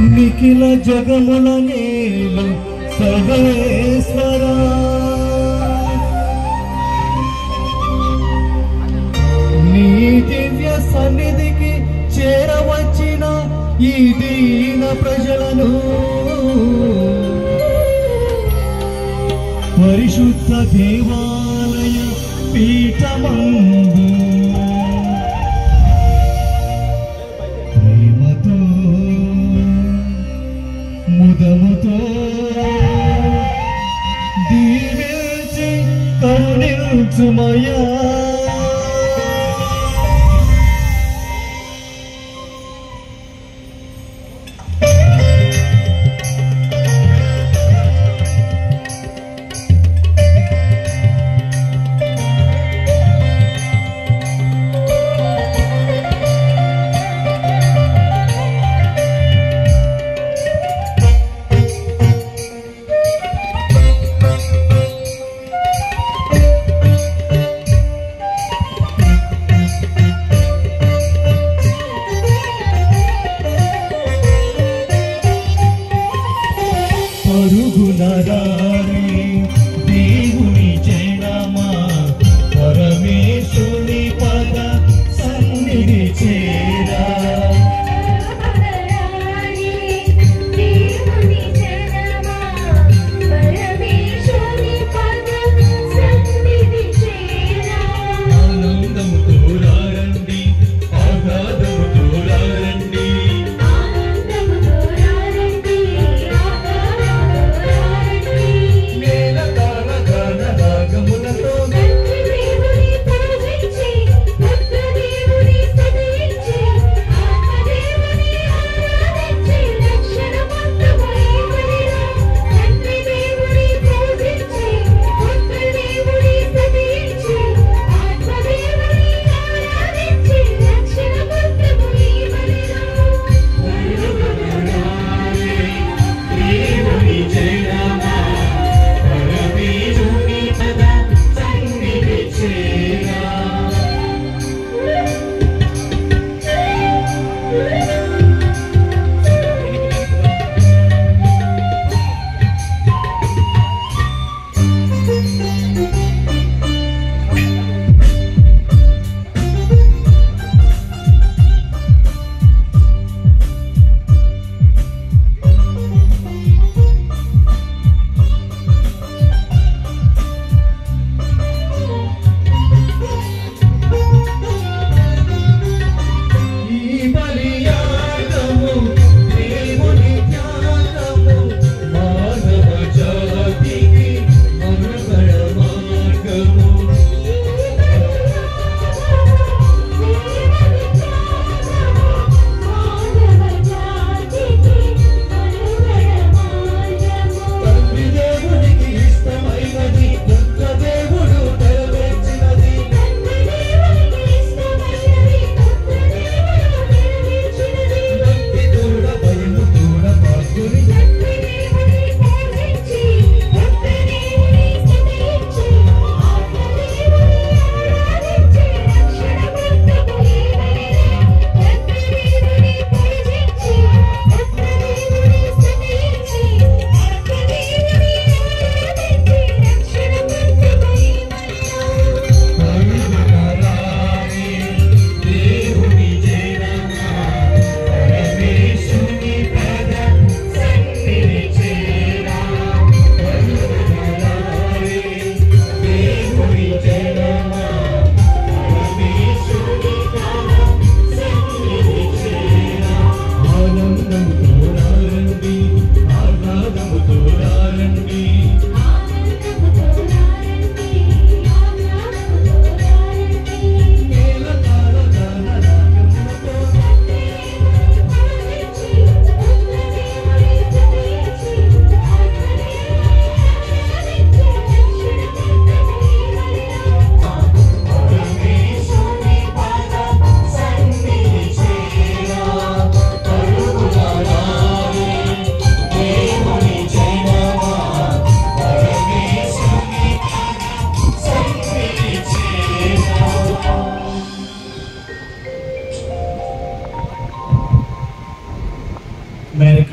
నిఖిల జగముల నేలు సర్వేశ్వరా నీ దివ్య సన్నిధికి చేరవచ్చిన ఈ దీన ప్రజలను పరిశుద్ధ దేవాలయ పీఠమందు ప్రేమతో ముదముతో దీవించి కరుణించుమయ్యా.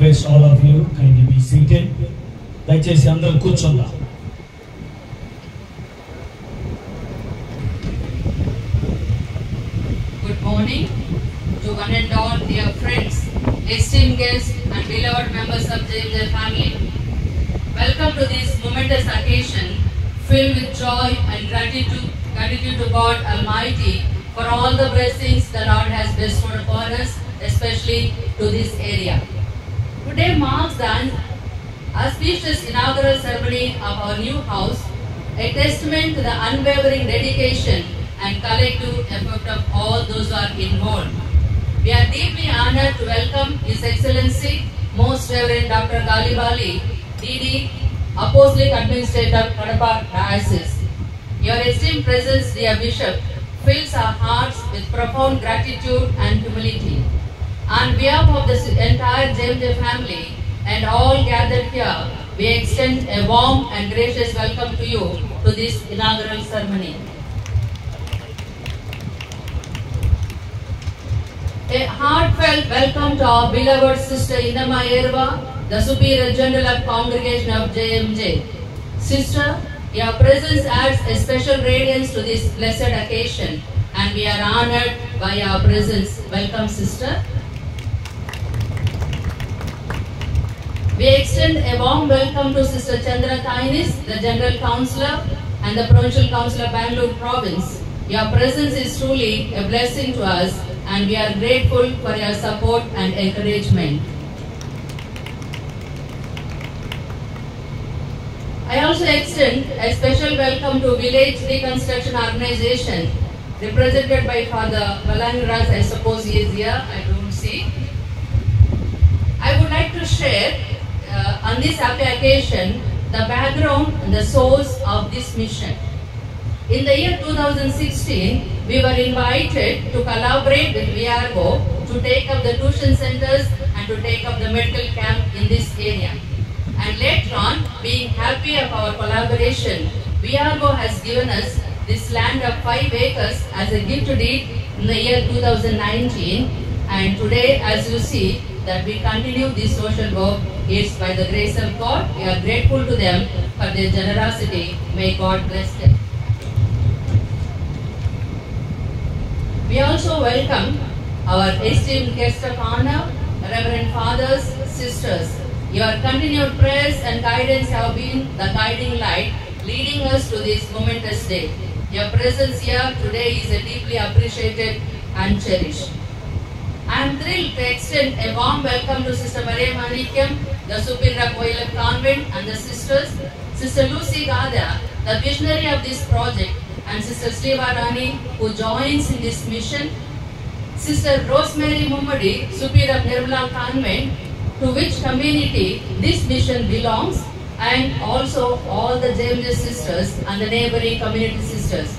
request all of you kindly be seated. దయచేసి అందరూ కూర్చుందాం. Good morning to one and all dear friends, esteemed guests and beloved members of JMJ family. Welcome to this momentous occasion filled with joy and gratitude to God Almighty for all the blessings the Lord has bestowed upon us, especially to this area. Today marks the auspicious inaugural ceremony of our new house, a testament to the unwavering dedication and collective effort of all those who are involved. We are deeply honored to welcome His Excellency Most Reverend Dr. Galibali, DD, Apostolic Administrator, Kadapa Diocese. Your esteemed presence, dear Bishop, fills our hearts with profound gratitude and humility. On behalf of the entire JMJ family and all gathered here, we extend a warm and gracious welcome to you to this inaugural ceremony. A heartfelt welcome to our beloved Sister Indama Yerva, the Superior General of Congregation of JMJ. Sister, your presence adds a special radiance to this blessed occasion, and we are honored by your presence. Welcome, Sister. We extend a warm welcome to Sister Chandra Tainis, the General Councillor and the Provincial Councillor of Bangalore Province. Your presence is truly a blessing to us, and we are grateful for your support and encouragement. I also extend a special welcome to Village Reconstruction Organization, represented by Father Balangraj. I suppose he is here, I don't see. I would like to share on this happy occasion the background and the source of this mission. In the year 2016, we were invited to collaborate with VRGO to take up the tuition centers and to take up the medical camp in this area. And later on, being happy of our collaboration, VRGO has given us this land of 5 acres as a gift deed in the year 2019. And today, as you see, that we continue this social work. It's by the grace of God. We are grateful to them for their generosity. May God bless them. We also welcome our esteemed guests of honor, Reverend Fathers, Sisters. Your continued prayers and guidance have been the guiding light leading us to this momentous day. Your presence here today is deeply appreciated and cherished. I am thrilled to extend a warm welcome to Sister Maria Manikyam, the Superior of Oilam Convent, and the sisters, Sister Lucy Gada, the visionary of this project, and Sister Sriva Rani, who joins in this mission, Sister Rosemary Mummadi, Superior of Nirmala Convent, to which community this mission belongs, and also all the JMJ sisters and the neighboring community sisters.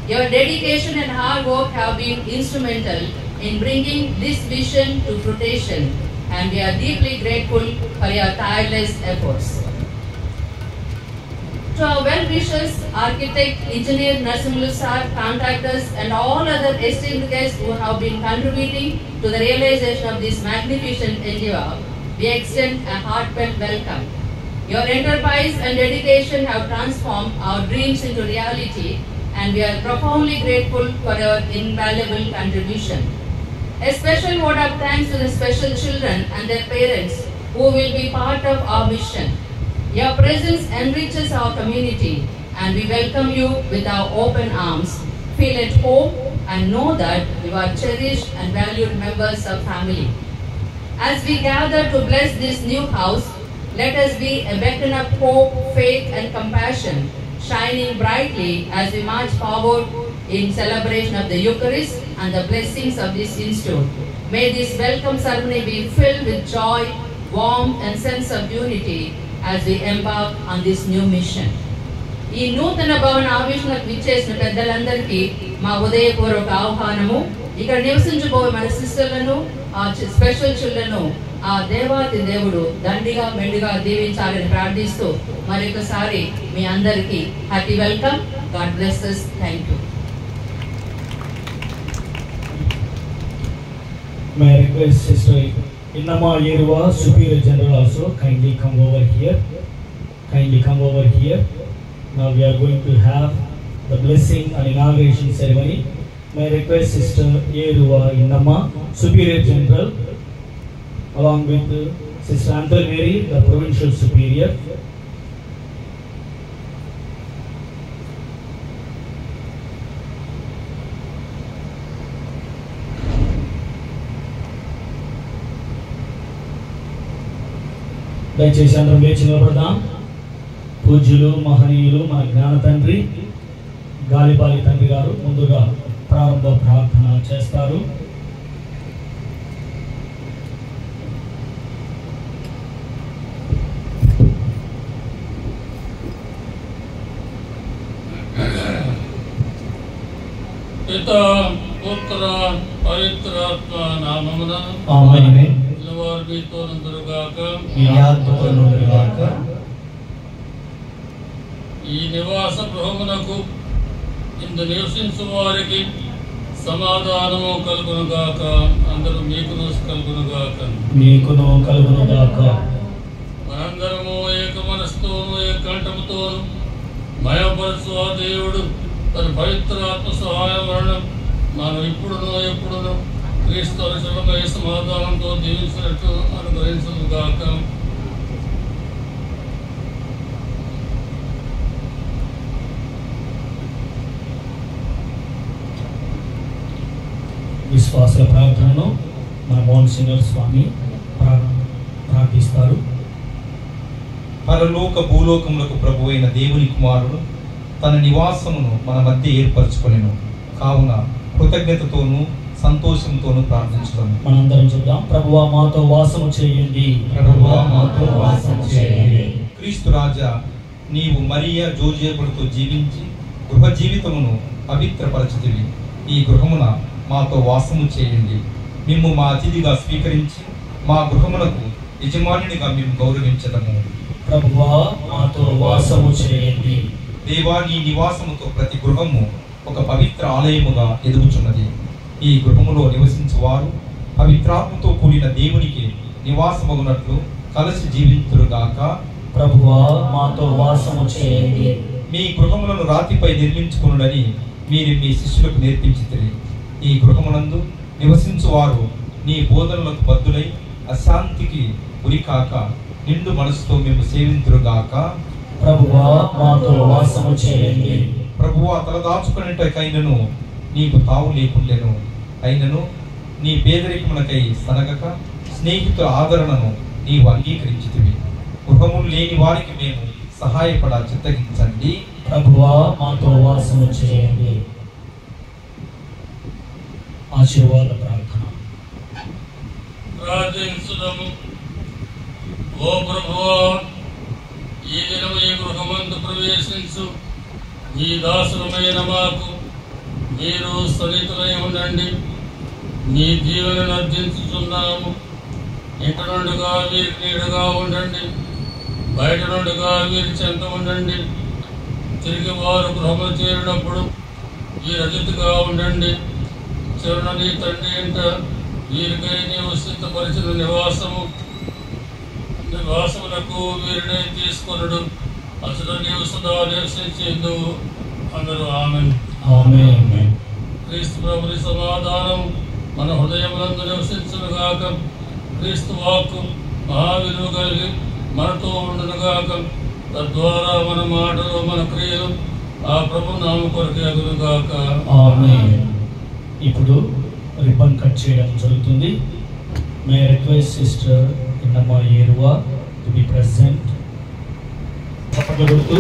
Your dedication and hard work have been instrumental in bringing this vision to fruition, and we are deeply grateful for your tireless efforts. To our well-wishers, architect, engineer, Narsimulu sir, contractors, and all other esteemed guests who have been contributing to the realization of this magnificent endeavor, we extend a heartfelt welcome. Your enterprise and dedication have transformed our dreams into reality, and we are profoundly grateful for your invaluable contribution. A special word of thanks to the special children and their parents who will be part of our mission. Your presence enriches our community, and we welcome you with our open arms. Feel at home and know that you are cherished and valued members of family. As we gather to bless this new house, let us be a beacon of hope, faith, and compassion, shining brightly as we march forward in celebration of the Eucharist and the blessings of this institute. May this welcome ceremony be filled with joy, warmth, and sense of unity as we embark on this new mission. ఈ నూతన భవన ఆవిష్కరణకు విచ్చేసిన పెద్దలందరికీ మా ఉదయపూర్వక ఆహ్వానము. ఇక్కడ నివసించబోయే మన సిస్టర్లను, ఆ స్పెషల్ చిల్డ్రన్ ఆ దేవాతి దేవుడు దండిగా మెండుగా దీవించాలని ప్రార్థిస్తూ మరొకసారి మీ అందరికీ happy welcome. God bless us. Thank you. May I request Sister Innama Yerua, Superior General also, kindly come over here. Kindly come over here. Now we are going to have the blessing and inauguration ceremony. May I request Sister Yerua Innama, Superior General, along with Sister Anthony Mary, the Provincial Superior. దయచేసి అందరం లేచి నిలబడదాం. పూజ్యులు మహనీయులు మన జ్ఞాన తండ్రి గాలిపాలి తండ్రి గారు ముందుగా ప్రారంభ ప్రార్థన చేస్తారు. పితా పుత్ర పవిత్రాత్మ నామమున ఆమేన్. వారు మీతో నందురుగాక. మీ ఆత్మతో నుండుగాక. ఈ నివాస గృహమునకు ఇందు నివసించు వారికి సమాధానము కలుగునుగాక. అందరూ మీకును కలుగునుగాక. మీకును కలుగునుగాక. మనందరము ఏక మనసుతోను ఏకంఠముతోను మయపరచు ఆ దేవుడు తన పవిత్ర ఆత్మ సహాయం వలన మనం ఇప్పుడును ఎప్పుడును క్రీస్తు అనుసరణమై సమాధానంతో దీవించినట్టు అనుగ్రహించుగాక. విశ్వాసుల ప్రార్థనను మన మోహన్ సింగర్ స్వామి ప్రార్థిస్తారు. పరలోక భూలోకములకు ప్రభు అయిన దేవుని కుమారుడు తన నివాసమును మన మధ్య ఏర్పరచుకొనెను. కావున కృతజ్ఞతతోనూ సంతోషంతోనూ ప్రార్థించుదాము. మనందరం చూద్దాం. ప్రభువా మాతో వాసము చేయండి. ప్రభువా మాతో వాసము చేయండి. క్రీస్తు రాజా, నీవు మరియా జోజేబులతో జీవించి గృహ జీవితమును పవిత్రపరచితివి. ఈ గృహమున మాతో వాసము చేయండి. మిమ్ము మా అతిథిగా స్వీకరించి మా గృహమునకు యజమానినిగా మేము గౌరవించదము. ప్రభువా మాతో వాసము చేయండి. దేవా, నీ నివాసముతో ప్రతి గృహము ఒక పవిత్ర ఆలయముగా ఎదుగుచున్నది. ఈ గృహములో నివసించు వారు పవిత్రాత్మతో కూడిన దేవునికి నివాసమగునట్లు కలిసి జీవింతురుగాక. ప్రభువా మాతో వాసము చేయండి. మీ గృహములను రాతిపై నిర్మించుకునుడని మీరు మీ శిష్యులకు నేర్పించితిరి. ఈ గృహమునందు నివసించు వారు నీ బోధనలకు బద్దులై అశాంతికి గురికాక నిండు మనసుతో మేము సేవింతురుగాక. ప్రభువా మాతో వాసము చేయండి. ప్రభువా, తలదాచుకునేటకైనను నీకు తావు లేకుండెను. అయినను నీ పేదరికమునకై సనగక స్నేహితుల ఆదరణను నీవు అంగీకరించితివి. గృహములు లేని వారికి మేము సహాయపడ చిత్తగించండి. ప్రభువా మాతో వాసము చేయండి. ఆశీర్వాద ప్రార్థన. ప్రార్థించుదాము. ఓ ప్రభువా, ఈ దినము ఈ గృహమందు ప్రవేశించు మీ దాసులమైన మాకు మీరు సన్నిహితులై ఉండండి. మీ దీవెనను అర్థించుతున్నాము. ఇంట నుండిగా వీరి నీడగా ఉండండి. బయట నుండిగా వీరి చెంత ఉండండి. తిరిగి వారు గృహములు చేరినప్పుడు వీరి అతిథిగా ఉండండి. చివరన నీ తండ్రి ఇంట వీరికై నీవు సిద్ధపరిచిన నివాసములకు వీరిని తీసుకొనుడు. అసలు నీవు సదా నివసించేందు. అందరూ ఆమేన్. ఆమేన్. క్రీస్తు ప్రభుని సమాధానం మన హృదయములందు నివసించునుగాక. క్రీస్తు వాక్కు మహావిలువ కలిగి మనతో ఉండునుగాక. తద్వారా మన మాటలు మన క్రియలు ఆ ప్రభు నామ కొరకే అగునుగాక. ఆమేన్. ఇప్పుడు రిబ్బన్ కట్ చేయడం జరుగుతుంది. మే రిక్వెస్ట్ సిస్టర్ ఇన్నమా ఏరువా టు బి ప్రెసెంట్. తప్పకొడుతూ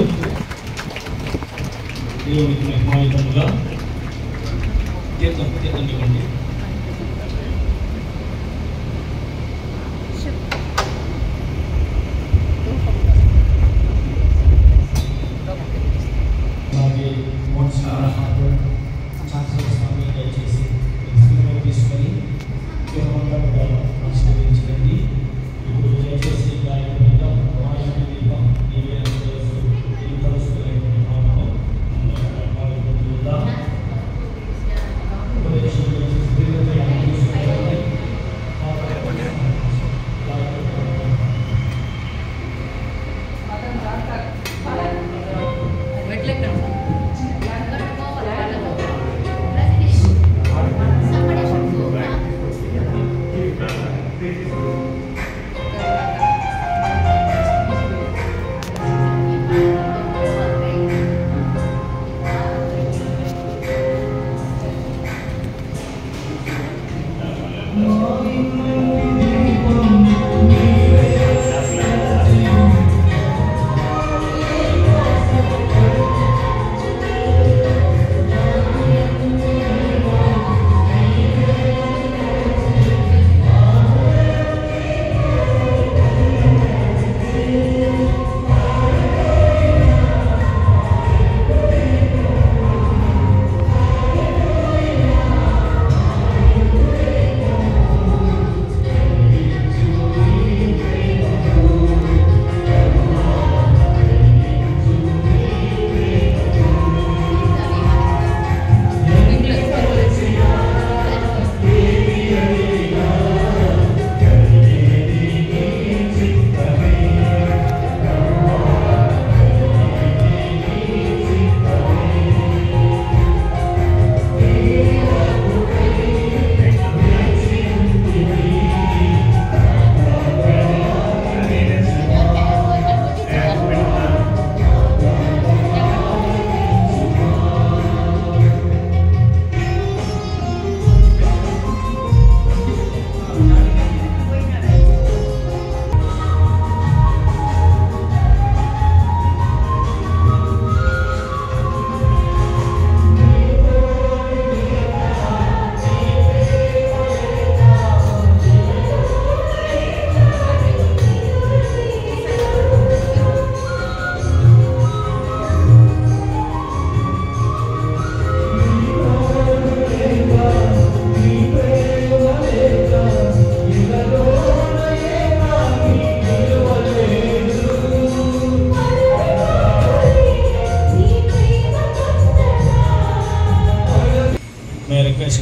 దేవునికి మహిమాయుతంగా తీర్థం ఇవ్వండి. అలాగే స్వామి దయచేసి తీసుకొని ఆశీర్వదించండి. ఇప్పుడు దయచేసి ఉపదేశం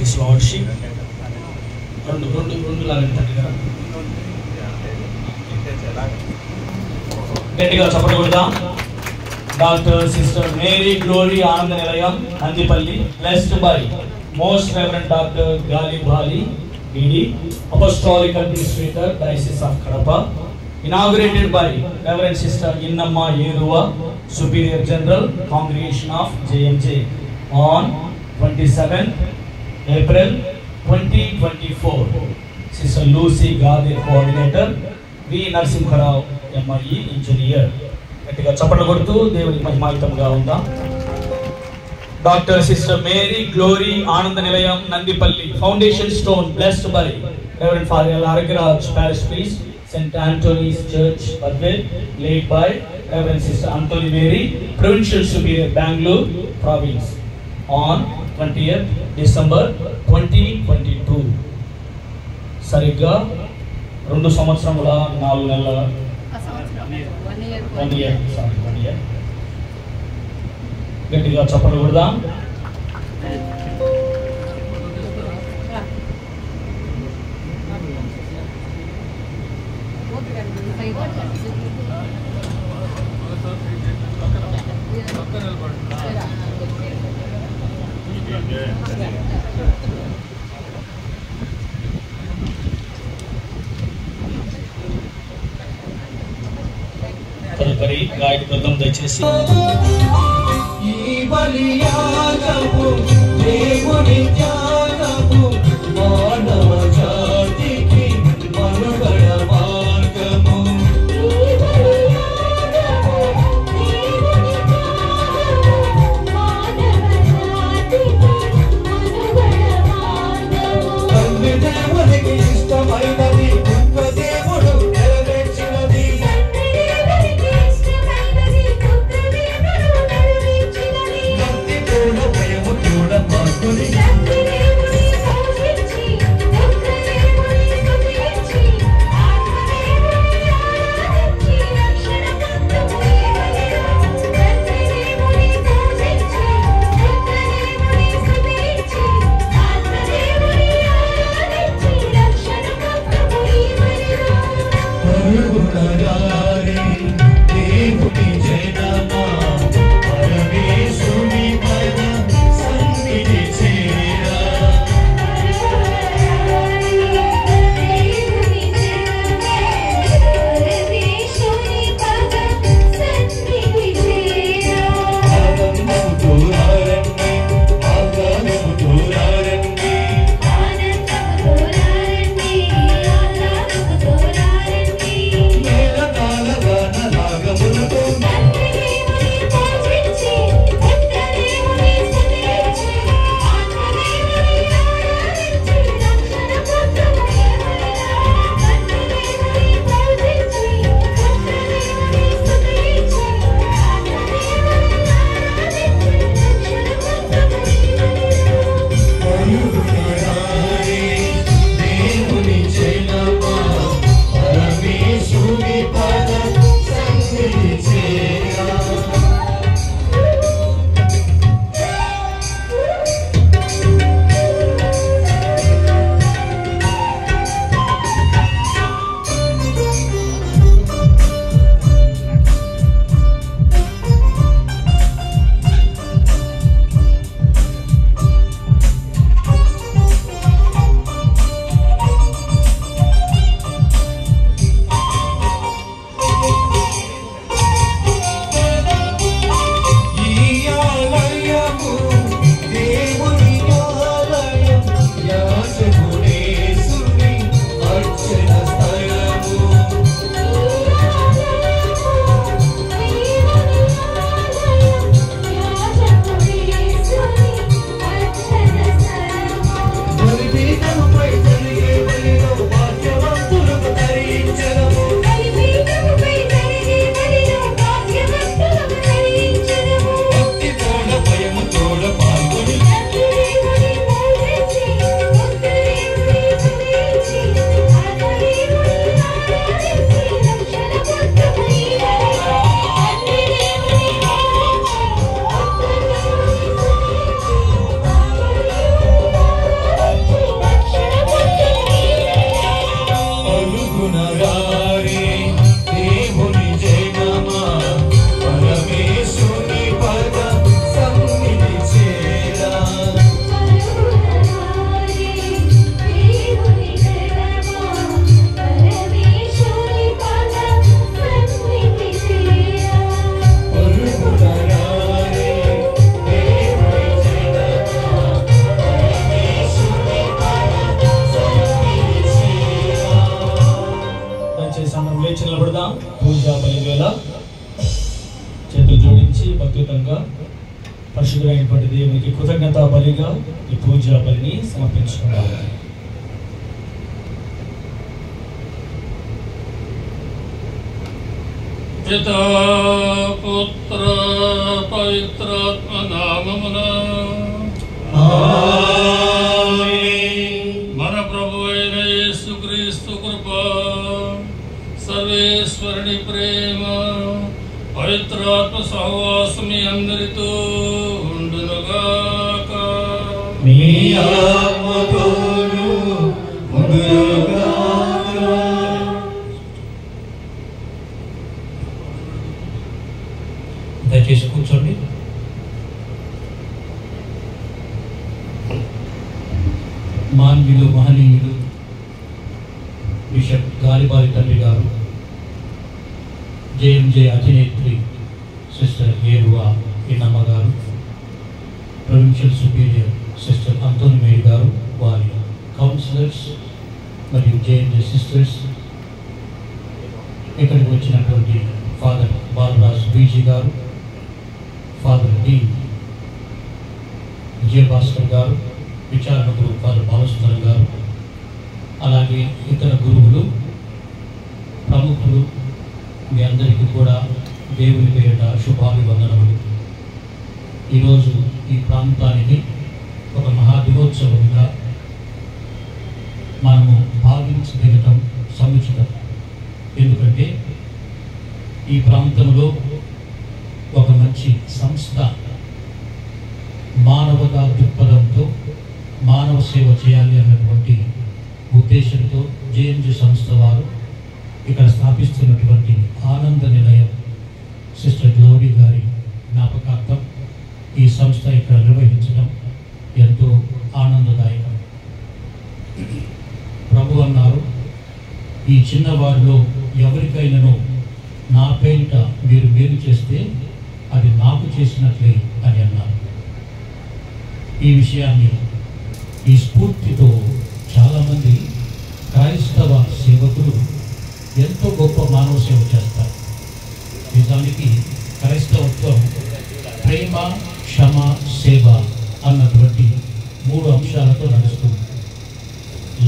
His Lordship. Dr. Sister Mary Glory Ananda Nilayam, Nandipalli, blessed by Most Reverend Dr. Galib Bali, BD, Apostolic Administrator, Diocese of Kadapa, inaugurated by Reverend Sister Innamma Yeruva, Superior General, Congregation of JMJ, on 27th April 2024. Sister Lucy Gadir, Coordinator, V. Narsimharao, MIE Engineer. Dr. Sister Mary Glory Ananda Nilayam, Nandipalli, Foundation Stone, blessed by Reverend Father Laragiraj, Parish Priest, St. Anthony's Church, Badwell, laid by Reverend Sister Anthony Mary, Provincial Superior, Bangalore Province, on 20th December 2022. Sariga, 2 సంవత్సరముల 4 నెలల 1 year. గట్టిగా చప్పట్లు కొడదాం. తదుపరి గాయక బృందం దయచేసి ఈ బలియాగము దేవుని త్యాగము మానవ జాతికి మనుగడ మార్గము. ఈ బలియాగము దేవుని త్యాగము మానవ జాతికి మనుగడ మార్గము. తండ్రి దేవునికి ఇష్టమైనది ఒక్క దేవుడు నెరవేర్చినది. భక్తి కూడా భయము కూడా మార్పుని శాశ్వతంగా పరిశుద్ధమైనటువంటి దేవునికి కృతజ్ఞతా బలిగా ఈ పూజా బలిని సమర్పించుకోవాలి. పితా పుత్ర పవిత్రాత్మ నామమున మన ప్రభు అయిన యేసుక్రీస్తు కృప, సర్వేశ్వరుని ప్రేమ, పవిత్రాత్మ సహవాసం మీ అందరితో ఉండునుగాక. మీ ఆత్మతోను ఉండునుగాక. దయచేసి కూర్చోండి. మాన్యులు మహనీయులు బిషప్ గాలిబారి తండ్రి గారు, జేఎంజే అధినేత్రి సిస్టర్ ఏరువా ఇన్నమ్మ గారు, provincial superior sister Anthony Mary గారు, వారి కౌన్సిలర్స్ మరియు జేఎంజే సిస్టర్స్, ఇక్కడికి వచ్చినటువంటి ఫాదర్ బాలరాజ్ బీజీ గారు, ఫాదర్ డి విజయభాస్కర్ గారు, విచారణ గురువు ఫాదర్ బాలసుందరం గారు, అలాగే ఇతర గురువులు, ప్రముఖులు, మీ అందరికీ కూడా దేవుని పేరిట శుభాభివందనములు. ఈరోజు ఈ ప్రాంతానికి ఒక మహాదివోత్సవంగా మనము భావించగలగటం సముచితం. ఎందుకంటే ఈ ప్రాంతంలో ఒక మంచి సంస్థ మానవతా దృక్పథంతో మానవ సేవ చేయాలి అన్నటువంటి ఉద్దేశంతో జేఎంజే సంస్థ వారు ఇక్కడ స్థాపిస్తున్నటువంటి ఆనంద నిలయం సిస్టర్ గ్లోరీ గారి జ్ఞాపకార్థం ఈ సంస్థ ఇక్కడ నిర్వహించడం ఎంతో ఆనందదాయకం. ప్రభు అన్నారు, ఈ చిన్నవారిలో ఎవరికైనానో నా పేరిట మీరు మేలు చేస్తే అది నాకు చేసినట్లే అని అన్నారు. ఈ విషయాన్ని ఈ స్ఫూర్తితో చాలామంది క్రైస్తవ సేవకులు ఎంతో గొప్ప మానవ సేవ చేస్తారు. నిజానికి క్రైస్తవత్వం ప్రేమ, క్షమ, సేవ అన్నటువంటి 3 అంశాలతో నడుస్తుంది.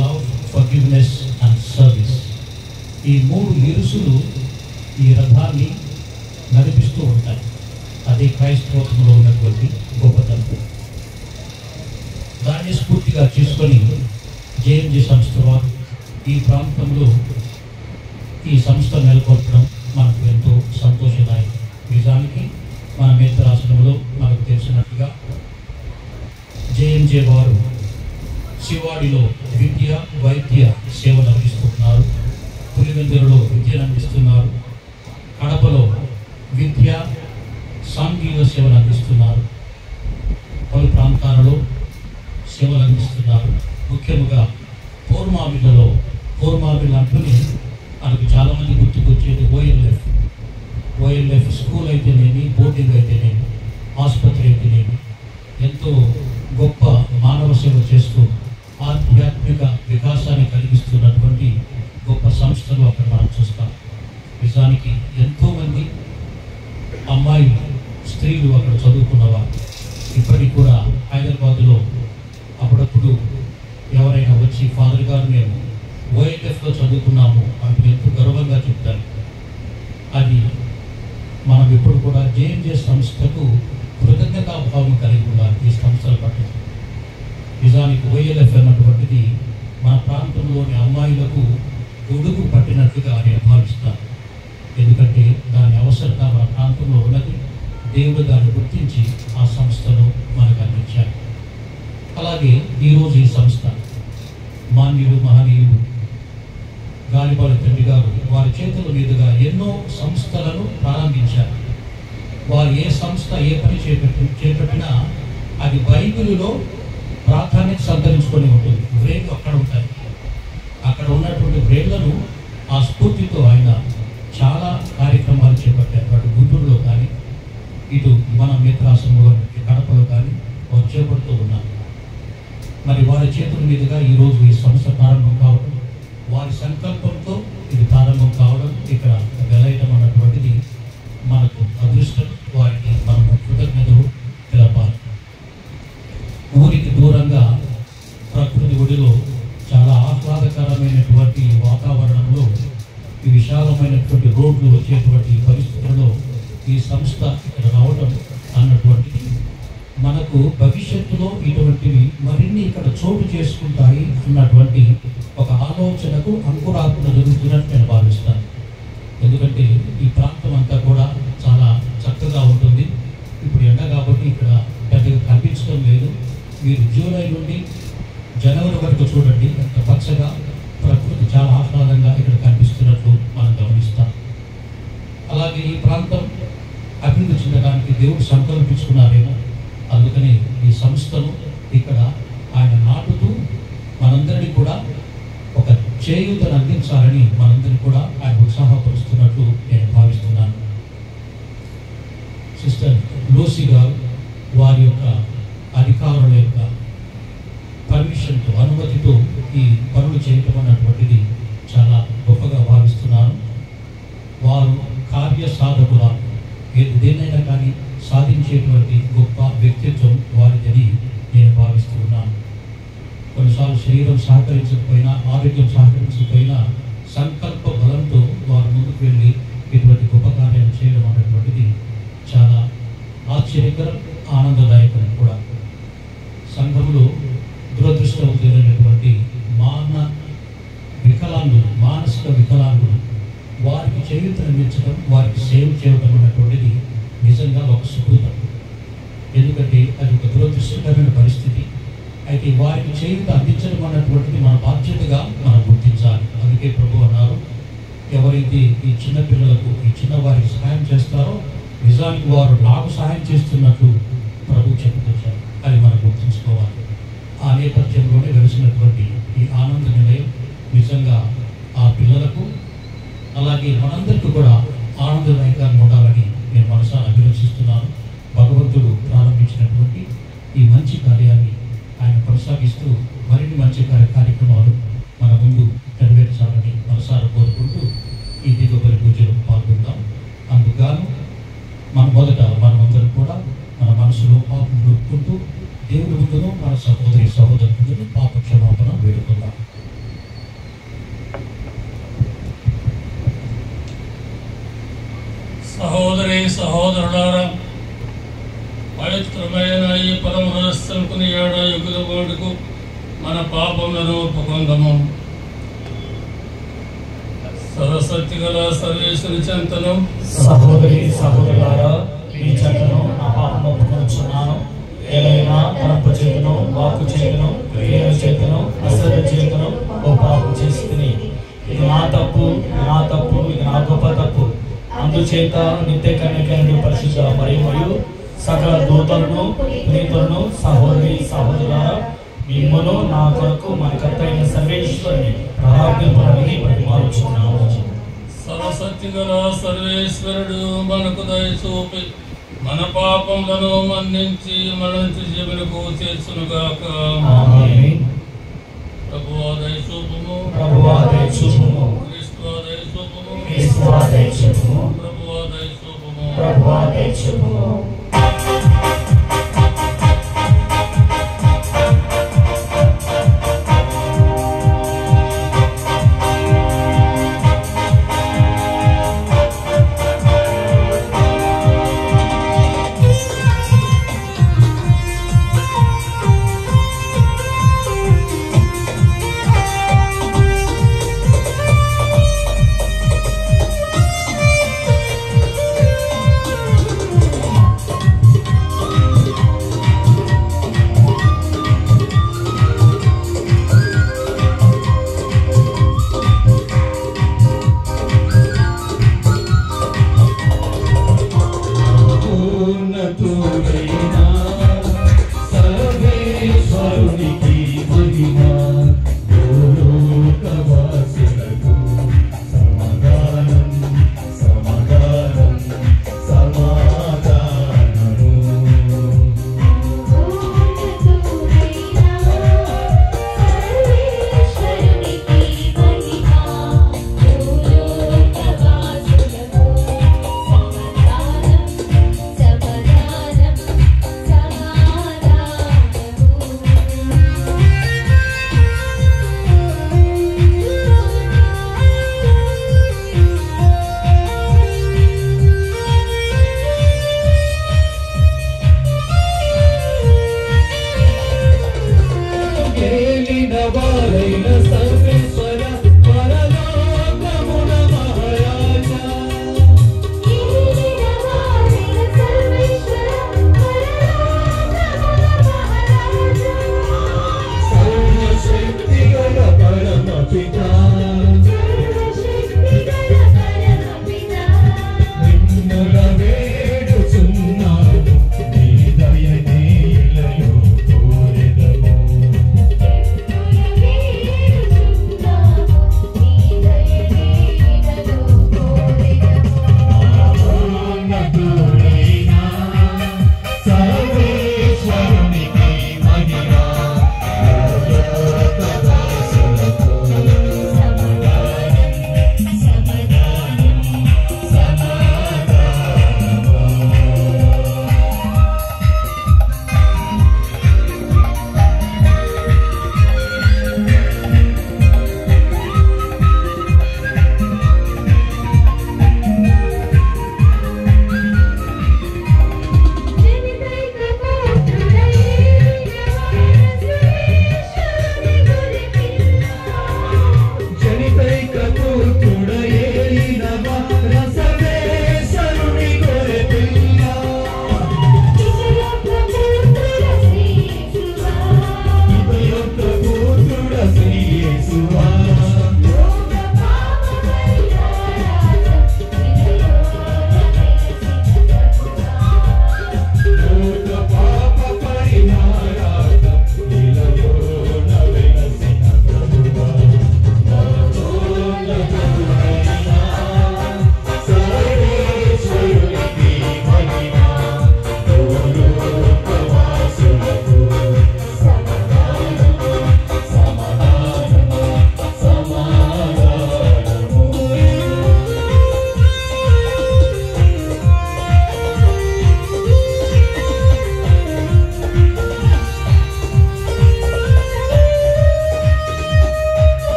Love, forgiveness and service. ఈ 3 ఇరుసులు ఈ రథాన్ని నడిపిస్తూ ఉంటాయి. అదే క్రైస్తవంలో ఉన్నటువంటి గొప్పతనం. దాన్ని స్ఫూర్తిగా తీసుకొని జేఎంజే సంస్థ వారు ఈ ప్రాంతంలో ఈ సంస్థ నెలకొల్పడం మనకు ఎంతో సంతోషదాయకం. నిజానికి మన మేత్తరాసనంలో మనకు తెలిసినట్టుగా జేఎంజే వారు శివాడిలో విద్య, వైద్య సేవలు అందిస్తున్నారు. పులివెందులలో విద్యను అందిస్తున్నారు. కడపలో విద్య, సాంఘిక సేవలు అందిస్తున్నారు. పలు ప్రాంతాలలో సేవలు అందిస్తున్నారు. ముఖ్యంగా కోర్మామిల్ అంటూనే మనకు చాలామంది గుర్తుకొచ్చేది ఓఎల్ఎఫ్ స్కూల్ అయితేనేమి, బోర్డింగ్ అయితేనేమి, ఆసుపత్రి అయితేనేమి ఎంతో గొప్ప మానవ సేవ చేస్తూ ఆధ్యాత్మిక వికాసాన్ని కలిగిస్తున్నటువంటి గొప్ప సంస్థలు అక్కడ మనం చూస్తాం. నిజానికి ఎంతోమంది అమ్మాయిలు, స్త్రీలు అక్కడ చదువుకున్నవారు ఇప్పటికి కూడా హైదరాబాదులో అప్పుడప్పుడు ఎవరైనా వచ్చి ఫాదర్ గారు మేము ఓఎల్ఎఫ్లో చదువుకున్నాము అంటూ ఎంతో గర్వంగా చెప్తారు. అది మనం ఇప్పుడు కూడా జేఎంజే సంస్థకు కృతజ్ఞతాభావం కలిగి ఉండాలి. ఈ సంస్థల పట్ల నిజానికి ఓఎల్ఎఫ్ అన్నటువంటిది మన ప్రాంతంలోని అమ్మాయిలకు గొడుగు పట్టినట్టుగా నేను భావిస్తాను. ఎందుకంటే దాని అవసరత మన ప్రాంతంలో ఉన్నది. దేవుడు దాన్ని గుర్తించి ఆ సంస్థను మనకు అందించారు. అలాగే ఈరోజు ఈ సంస్థ మాన్యులు మహనీయులు గాలిబారి తండ్రి గారు వారి చేతుల మీదుగా ఎన్నో సంస్థలను ప్రారంభించారు. వారు ఏ సంస్థ ఏ పని చేపట్టినా అది బైబిలులో ప్రాధాన్యత సంతరించుకొని ఉంటుంది. వ్రేళ్ళు అక్కడ ఉంటాయి. అక్కడ ఉన్నటువంటి వ్రేళ్లను ఆ స్ఫూర్తితో ఆయన చాలా కార్యక్రమాలు చేపట్టారు. వాటి గుంటూరులో కానీ, ఇటు మన మిత్రాసంలో కడపలో కానీ వారు చేపడుతూ ఉన్నారు. మరి వారి చేతుల మీదుగా ఈరోజు ఈ సంస్థ ప్రారంభం కావడం, వారి సంకల్పంతో ఇది ప్రారంభం కావడం, ఇక్కడ వెలయటం అన్నటువంటిది మనకు అదృష్టం. వారికి మనము విశాలమైనటువంటి వాతావరణంలో, ఈ విశాలమైనటువంటి రోడ్లు వచ్చేటువంటి పరిస్థితుల్లో ఈ సంస్థ ఇక్కడ రావడం అన్నటువంటిది మనకు భవిష్యత్తులో ఇటువంటివి మరిన్ని ఇక్కడ చోటు చేసుకుంటాయి అన్నటువంటి ఒక ఆలోచనకు అంకురార్పణ జరుగుతున్నట్టు నేను భావిస్తాను. ఎందుకంటే ఈ ప్రాంతం అంతా కూడా చాలా చక్కగా ఉంటుంది. ఇప్పుడు ఎండ కాబట్టి ఇక్కడ పెద్దగా కనిపించడం లేదు. మీరు జూలై నుండి జనవరి వరకు చూడండి, ఎంత పచ్చగా ప్రకృతి చాలా ఆహ్లాదంగా ఇక్కడ కనిపిస్తున్నట్లు మనం గమనిస్తాం. అలాగే ఈ ప్రాంతం అభివృద్ధి చెందడానికి దేవుడు సంకల్పించుకున్నారేమో, అందుకని ఈ సంస్థను ఇక్కడ ఆయన నాటుతూ మనందరినీ కూడా ఒక చేయూతను అందించాలని మనందరినీ కూడా ఆయన ఉత్సాహపరుస్తున్నట్లు నేను భావిస్తున్నాను. సిస్టర్ లూసీ గారు వారి యొక్క అధికారుల యొక్క పర్మిషన్తో, అనుమతితో ఈ పనులు చేయటం అన్నటువంటిది చాలా గొప్పగా భావిస్తున్నాను. వారు కార్య సాధకుల దేన్నైనా కానీ సాధించేటువంటి గొప్ప వ్యక్తిత్వం వారిదని నేను భావిస్తున్నాను. కొన్నిసార్లు శరీరం సహకరించకపోయినా, ఆరోగ్యం సహకరించకపోయినా సంకల్ప బలంతో వారు ముందుకు వెళ్ళి ఇటువంటి గొప్ప కార్యాలు చేయడం అనేటువంటిది చాలా ఆశ్చర్యకరం, ఆనందదాయకం కూడా. సంఘంలో దురదృష్టవంతులైనటువంటి మానసిక వికలాంగులు వారికి చేయూతనందించడం, వారికి సేవ చేయడం అన్నటువంటిది నిజంగా ఒక సుకృతం. ఎందుకంటే అది ఒక దురదృష్టకరమైన పరిస్థితి. అయితే వారికి చేయూత అందించడం అన్నటువంటిది మన బాధ్యతగా మనం గుర్తించాలి. అందుకే ప్రభు అన్నారు, ఎవరైతే ఈ చిన్న పిల్లలకు, ఈ చిన్న వారికి సహాయం చేస్తారో నిజానికి వారు నాకు సహాయం చేస్తున్నట్లు ప్రభు చెప్పుకొచ్చారు. అది మనం గుర్తుంచుకోవాలి. ఆ నేపథ్యంలోనే వెలిసినటువంటి ఈ ఆనంద నిలయం నిజంగా ఆ పిల్లలకు అలాగే మనందరికీ కూడా ఆనందదాయకంగా ఉండాలని నేను మనసారా అభిలషిస్తున్నాను. భగవంతుడు ప్రారంభించినటువంటి ఈ మంచి కార్యాన్ని ఆయన కొనసాగిస్తూ మరిన్ని మంచి కార్యక్రమాలు మన ముందు నెరవేర్చాలని మనసారా కోరుకుంటూ ఈ దిగుబడి పూజలో పాల్గొందాం. అందుకుగాను మనమందరం కూడా మన మనసులో పాపం నొప్పుకుంటూ దేవుని ముందును మన సహోదరుల ముందును పాప క్షమాపణ వేడుకుందాం. సహోదరి సహోదరులారా, పవిత్రమైన ఈ పరమ రహస్యంకుని యుగుల బోడుకు మన పాపములను ఒప్పుకుందాము. సరస్వతి గల సర్వేశ్వరి చెంతను, సహోదరి సహోదరులారా, మీ చెంతను నా పాపం ఒప్పుకొనుచున్నాను. ఏదైనా తలంపు చేతను, వాక్కు చేతను, క్రియల చేతను, అశ్రద్ధ చేతను ఓ పాపం చేసుకుని, ఇది నా తప్పు, ఇది నా గొప్ప తప్పు. అందుచేత నిత్య కన్యకైన పరిశుద్ధ మరియు సకల దూతలను, పునీతులను, సహోదరి సహోదరులారా, మిమ్మను నా కొరకు మన కర్తైన సర్వేశ్వరుని ప్రార్థింపడానికి ప్రతిమాలుచున్నాము. సరస్వతి గల సర్వేశ్వరుడు మనకు దయచూపి మన పాపములను మన్నించి మన జీవనకు చేర్చునుగాక. ఆమేన్. ప్రభువా దయచూపుము, ప్రభువా దయచూపుము, క్రీస్తువా దయచూపుము, క్రీస్తువా దయచూపుము, ప్రభువా దయచూపుము, ప్రభువా దయచూపుము.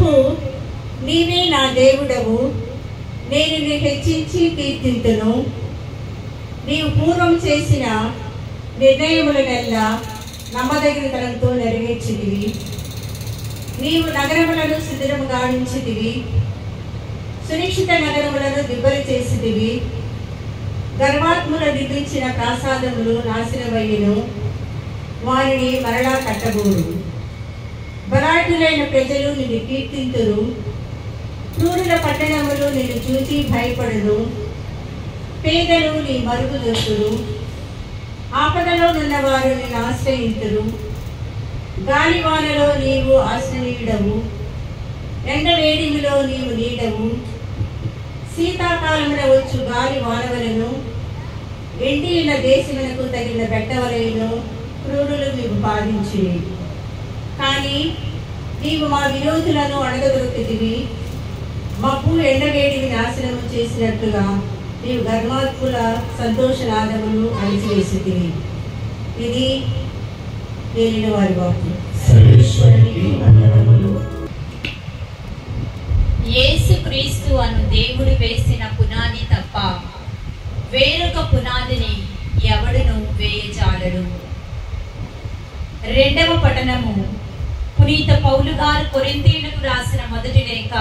ప్రభు, నీవే నా దేవుడవు, నేను నీ హెచ్చించి కీర్తింతును. నీవు పూర్వం చేసిన నిర్ణయములనెల్లా నమ్మదగినతనంతో నెరవేర్చితివి. నీవు నగరములను శిథిలము గావించితివి, సురక్షిత నగరములను దిబ్బలు చేసితివి. గర్వాత్ములు నిర్మించిన ప్రాసాదములు నాశనమయ్యెను, వారిని మరలా కట్టబోరు. బలాఢ్యులైన ప్రజలు నిన్ను కీర్తింతురు, క్రూరుల పట్టణములు నిన్ను చూచి భయపడును. పేదలు నీ మరుగు దొరుకురు, ఆపదలో నున్నవారు నిన్ను ఆశ్రయింతురు. గాలివానలో నీవు ఆశ్రయుడవు, ఎండ వేడిమిలో నీవు నీడవు. శీతాకాలమున వచ్చు గాలి వానవలను, ఎండి ఉన్న దేశమునకు తగిన బెట్టవలెను క్రూరులు నీవు బాధించి. కానీ నీవు మా విరోధులను అణగదొరికితివి. మబ్బు ఎండవేడిని నాశనము చేసినట్లుగా నీవు ధర్మాత్ముల సంతోషనాదమును అణిచివేసితివి. ఇది ఏలిన వారి వాక్యం. యేసుక్రీస్తు అను దేవుడు వేసిన పునాది తప్ప వేరొక పునాదిని ఎవడును వేయజాలడు. రెండవ పఠనము పునీత పౌలు గారు కొరింథీయులకు రాసిన మొదటి లేఖ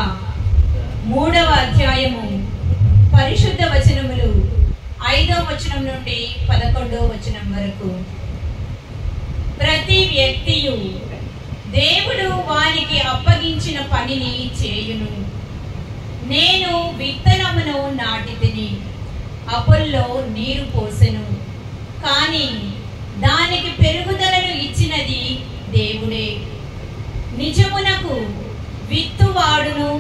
3వ అధ్యాయము పరిశుద్ధ వచనములు 5వ వచనం నుండి 11వ వచనం వరకు. ప్రతి వ్యక్తియు దేవుడు వానికి అప్పగించిన పనిని చేయును. నేను విత్తనమును నాటితిని, అపొల్లో నీరు పోసెను, కానీ దానికి పెరుగుదలను ఇచ్చినది దేవుడే. నిజమునకు విత్తువాడును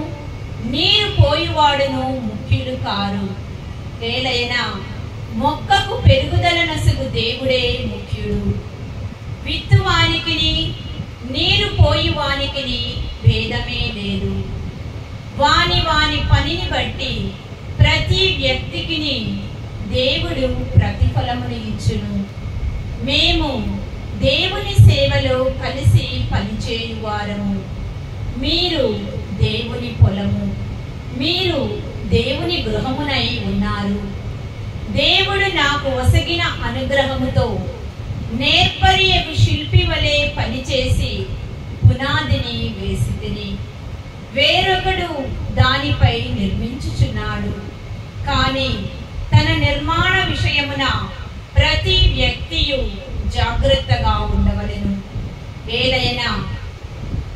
నీరు పోయువాడును ముఖ్యులు కారు, ఏలైనా మొక్కకు పెరుగుదలనసగు దేవుడే ముఖ్యుడు. విత్తువానికిని నీరు పోయువానికిని భేదమే లేదు. వాని వాని పనిని బట్టి ప్రతి వ్యక్తికిని దేవుడు ప్రతిఫలమును ఇచ్చును. మేము దేవుని సేవలో కలిసి పనిచేయువారము. మీరు దేవుని పొలము, మీరు దేవుని గృహమునై ఉన్నారు. దేవుడు నాకు ఒసగిన అనుగ్రహముతో నేర్పరియకు శిల్పి వలె పనిచేసి పునాదిని వేసితిని. వేరొకడు దానిపై నిర్మించుచున్నాడు. కానీ తన నిర్మాణ విషయమున ప్రతి వ్యక్తియు జాగ్రత్తగా ఉండవలెను. ఏలైనా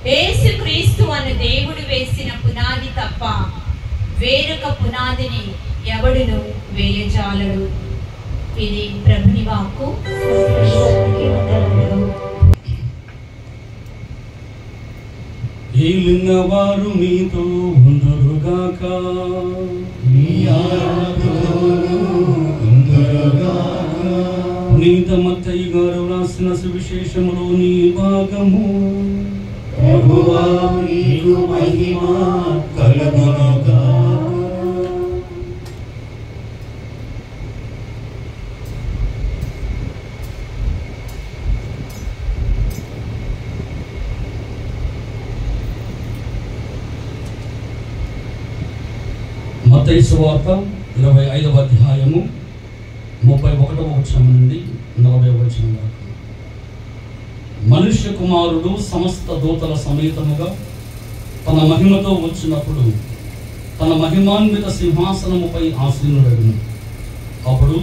యేసుక్రీస్తు అను దేవుడు వేసిన పునాది తప్ప వేరొక పునాదిని ఎవడును వేయజాలడు. ఇది ప్రభుని వాక్కు. ఏలిన వారు మీతో ఉందురుగాక, పునీత మత్తయి గారు రాసిన సువిశేషములోని భాగము. ప్రభువా నీకు మహిమ కలుగునుగాక. మత్తయి సువార్త 25వ అధ్యాయము 31వ వచనం నుండి 40వ వచనం వరకు. మనుష్య కుమారుడు సమస్త దూతల సమేతముగా తన మహిమతో వచ్చినప్పుడు తన మహిమాన్విత సింహాసనముపై ఆసీనుడగును. అప్పుడు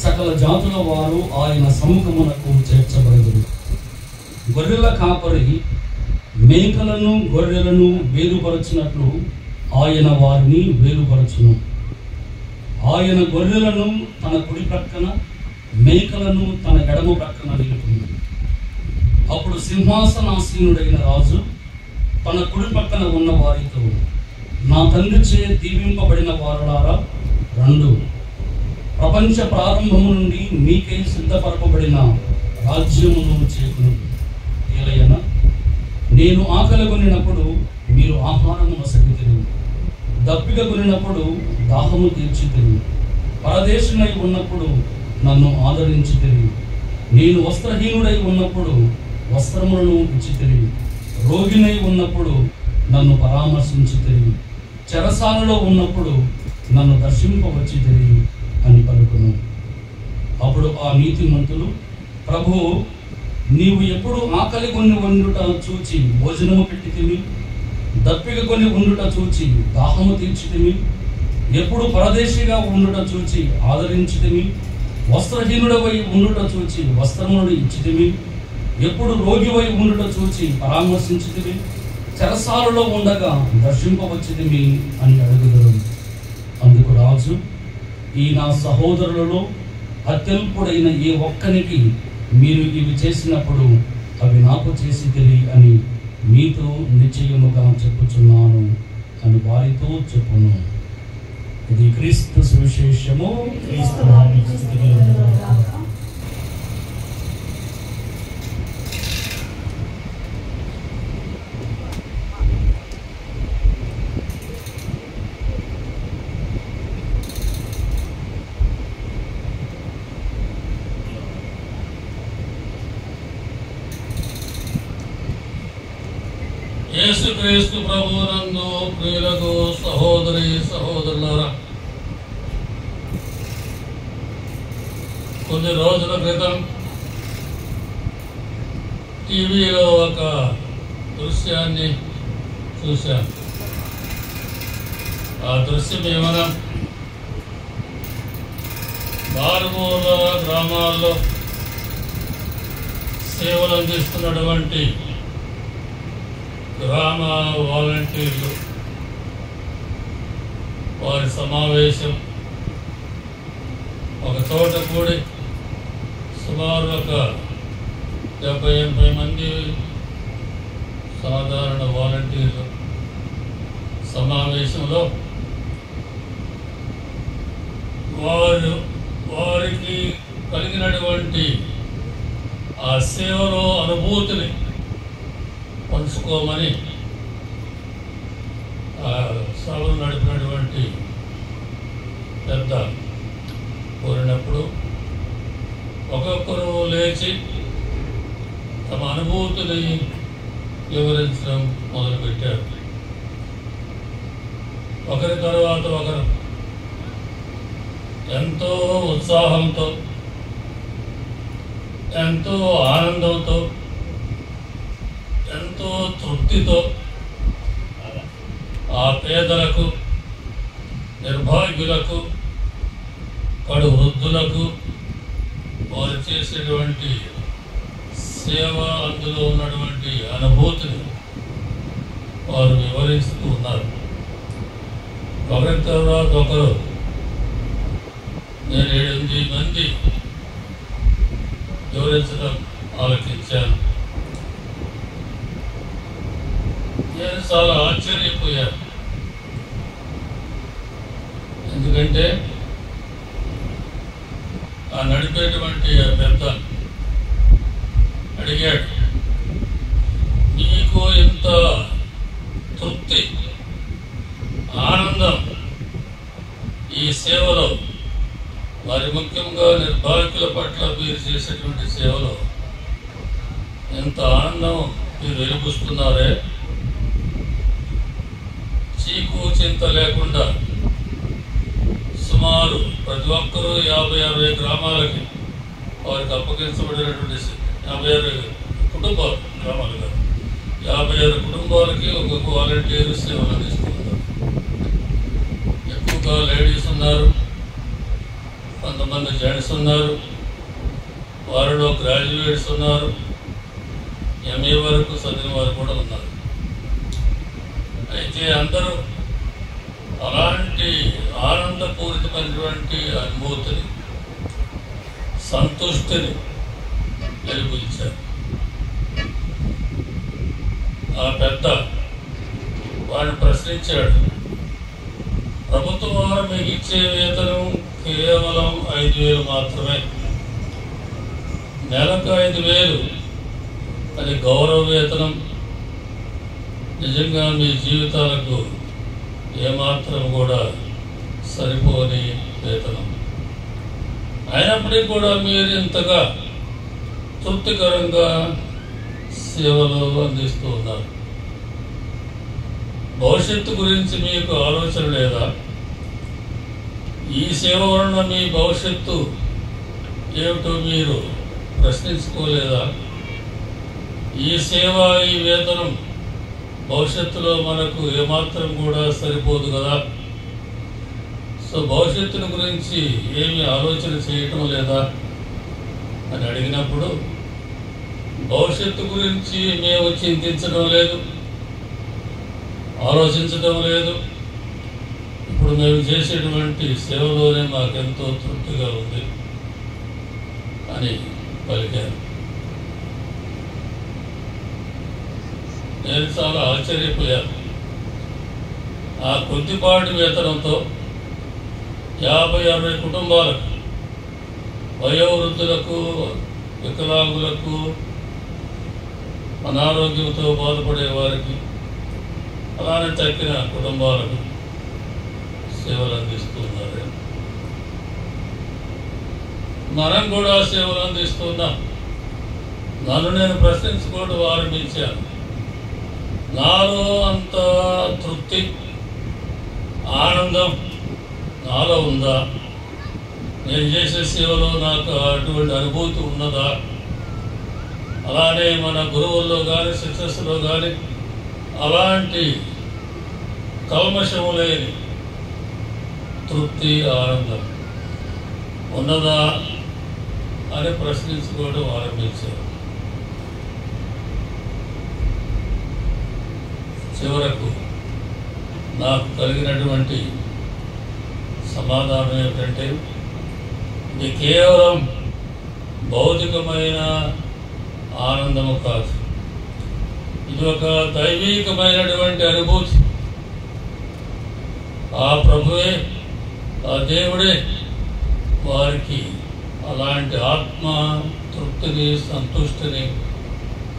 సకల జాతుల వారు ఆయన సముఖమునకు చేర్చబడుదురు. గొర్రెల కాపరి మేకలను గొర్రెలను వేరుపరచినట్లు ఆయన వారిని వేరుపరచును. ఆయన గొర్రెలను తన కుడి ప్రక్కన, మేకలను తన ఎడమ ప్రక్కన నిలుపును. అప్పుడు సింహాసనాసీనుడైన రాజు తన కుడి పక్కన ఉన్న వారితో, నా తండ్రిచే దీవింపబడిన వారులారా రండు, ప్రపంచ ప్రారంభము నుండి మీకై సిద్ధపరపబడిన రాజ్యమును చేకును. ఏలయన నేను ఆకలి కొనినప్పుడు మీరు ఆహారము నొసగితిరి, దప్పిక కొనినప్పుడు దాహము తీర్చితిరి, పరదేశునై ఉన్నప్పుడు నన్ను ఆదరించితిరి, నేను వస్త్రహీనుడై ఉన్నప్పుడు వస్త్రములను ఇచ్చితిరి, రోగినై ఉన్నప్పుడు నన్ను పరామర్శించితిరి, చెరసాలలో ఉన్నప్పుడు నన్ను దర్శింపవచ్చితిరి అని పలుకును. అప్పుడు ఆ నీతిమంతులు, ప్రభు, నీవు ఎప్పుడు ఆకలి కొని వండుట చూచి భోజనము పెట్టితివి, దప్పిక కొని ఉండుట చూచి దాహము తీర్చితివి, ఎప్పుడు పరదేశిగా ఉండుట చూచి ఆదరించితివి, వస్త్రహీనుడవై ఉండుట చూచి వస్త్రములను ఇచ్చితివి, ఎప్పుడు రోగివై ఉండుట చూచి పరామర్శించితివి, చెరసాలలో ఉండగా దర్శింపవచ్చితివి అని అడుగుదరు. అందుకు రాజు, ఈ నా సహోదరులలో అత్యల్పుడైన ఏ ఒక్కనికి మీరు ఇవి చేసినప్పుడు అవి నాకు చేసితిరి అని మీతో నిశ్చయముగా చెప్పుచున్నాను అని వారితో చెప్పును. ఇది క్రీస్తు సువిశేషము. క్రీస్తు నామమున స్తుతి కలుగునుగాక. యేసుక్రీస్తు ప్రభువునందు ప్రియులకు సహోదరి సహోదరులారా, కొన్ని రోజుల క్రితం టీవీలో ఒక దృశ్యాన్ని చూశాను. ఆ దృశ్యం ఏమన్నా, మారుమూల గ్రామాల్లో సేవలు అందిస్తున్నటువంటి గ్రామ వాలంటీర్లు వారి సమావేశం ఒక చోట కూడి సుమారు ఒక 70-80 మంది సాధారణ వాలంటీర్లు సమావేశంలో వారికి కలిగినటువంటి ఆ సేవలో అనుభూతిని పంచుకోమని సభలు నడిపినటువంటి పెద్ద కోరినప్పుడు ఒక్కొక్కరు లేచి తమ అనుభూతిని వివరించడం మొదలుపెట్టారు. ఒకరి తర్వాత ఒకరు ఎంతో ఉత్సాహంతో, ఎంతో ఆనందంతో, ఎంతో తృప్తితో ఆ పేదలకు, నిర్భాగ్యులకు, కడు వృద్ధులకు వారు చేసేటువంటి సేవ, అందులో ఉన్నటువంటి అనుభూతిని వారు వివరిస్తూ ఉన్నారు. ఒకరి తర్వాత ఒకరు నేను 7-8 మంది వివరించడం ఆలోచించాను. నేను చాలా ఆశ్చర్యపోయాను. ఎందుకంటే ఆ నడిపేటువంటి పెద్ద అడిగాడు, మీకు ఇంత తృప్తి, ఆనందం ఈ సేవలో, మరి ముఖ్యంగా నిర్భాగ్యుల పట్ల మీరు చేసేటువంటి సేవలో ఎంత ఆనందం మీరు వెలిపిస్తున్నారే, చీకు చింత లేకుండా సుమారు ప్రతి ఒక్కరూ 50-60 గ్రామాలకి వారికి అప్పగించబడినటువంటి 56 కుటుంబాలు, గ్రామాలు కాదు, 56 కుటుంబాలకి ఒక్కొక్క వాలంటీర్ సేవలు అందిస్తున్నారు. ఎక్కువగా లేడీస్ ఉన్నారు, కొంతమంది జెంట్స్ ఉన్నారు, వారిలో గ్రాడ్యుయేట్స్ ఉన్నారు, ఎంఏ వరకు చదివిన వారు కూడా ఉన్నారు. అయితే అందరూ అలాంటి ఆనందపూరితమైనటువంటి అనుభూతిని, సంతృష్టిని వెలిపించారు. ఆ పెద్ద వాడిని ప్రశ్నించాడు, ప్రభుత్వం వారు మీకు ఇచ్చే వేతనం కేవలం 5,000 మాత్రమే, నెలకు 5,000 అది గౌరవ వేతనం. నిజంగా మీ జీవితాలకు ఏమాత్రం కూడా సరిపోని వేతనం. అయినప్పటికీ కూడా మీరు ఇంతగా తృప్తికరంగా సేవలు అందిస్తూ ఉన్నారు. భవిష్యత్తు గురించి మీకు ఆలోచన లేదా? ఈ సేవ వలన మీ భవిష్యత్తు ఏమిటో మీరు ప్రశ్నించుకోలేదా? ఈ సేవ, ఈ వేతనం భవిష్యత్తులో మనకు ఏమాత్రం కూడా సరిపోదు కదా. సో భవిష్యత్తును గురించి ఏమి ఆలోచన చేయటం లేదా అని అడిగినప్పుడు, భవిష్యత్తు గురించి మేము చింతించడం లేదు, ఆలోచించడం లేదు. ఇప్పుడు మేము చేసేటువంటి సేవలోనే మాకెంతో తృప్తిగా ఉంది అని పలికారు. నేను చాలా ఆశ్చర్యపోయాను. ఆ కొద్దిపాటి వేతనంతో 50-60 కుటుంబాలకు, వయోవృద్ధులకు, వికలాంగులకు, అనారోగ్యంతో బాధపడే వారికి, అలానే తక్కిన కుటుంబాలకు సేవలు అందిస్తున్నారు. మనం కూడా సేవలు అందిస్తున్నాం. నన్ను నేను ప్రశ్నించుకోవడం ఆరంభించాను. నాలో అంత తృప్తి, ఆనందం నాలో ఉందా? నేను చేసే సేవలో నాకు అటువంటి అనుభూతి ఉన్నదా? అలానే మన గురువుల్లో కానీ, శిక్షస్సులో కానీ అలాంటి కల్మషము లేని తృప్తి, ఆనందం ఉన్నదా అని ప్రశ్నించుకోవడం ఆరంభించారు. చివరకు నాకు కలిగినటువంటి సమాధానం ఏమిటంటే, ఇది కేవలం భౌతికమైన ఆనందము కాదు, ఇది ఒక దైవీకమైనటువంటి అనుభూతి. ఆ ప్రభువే, ఆ దేవుడే వారికి అలాంటి ఆత్మ తృప్తిని, సంతుష్టిని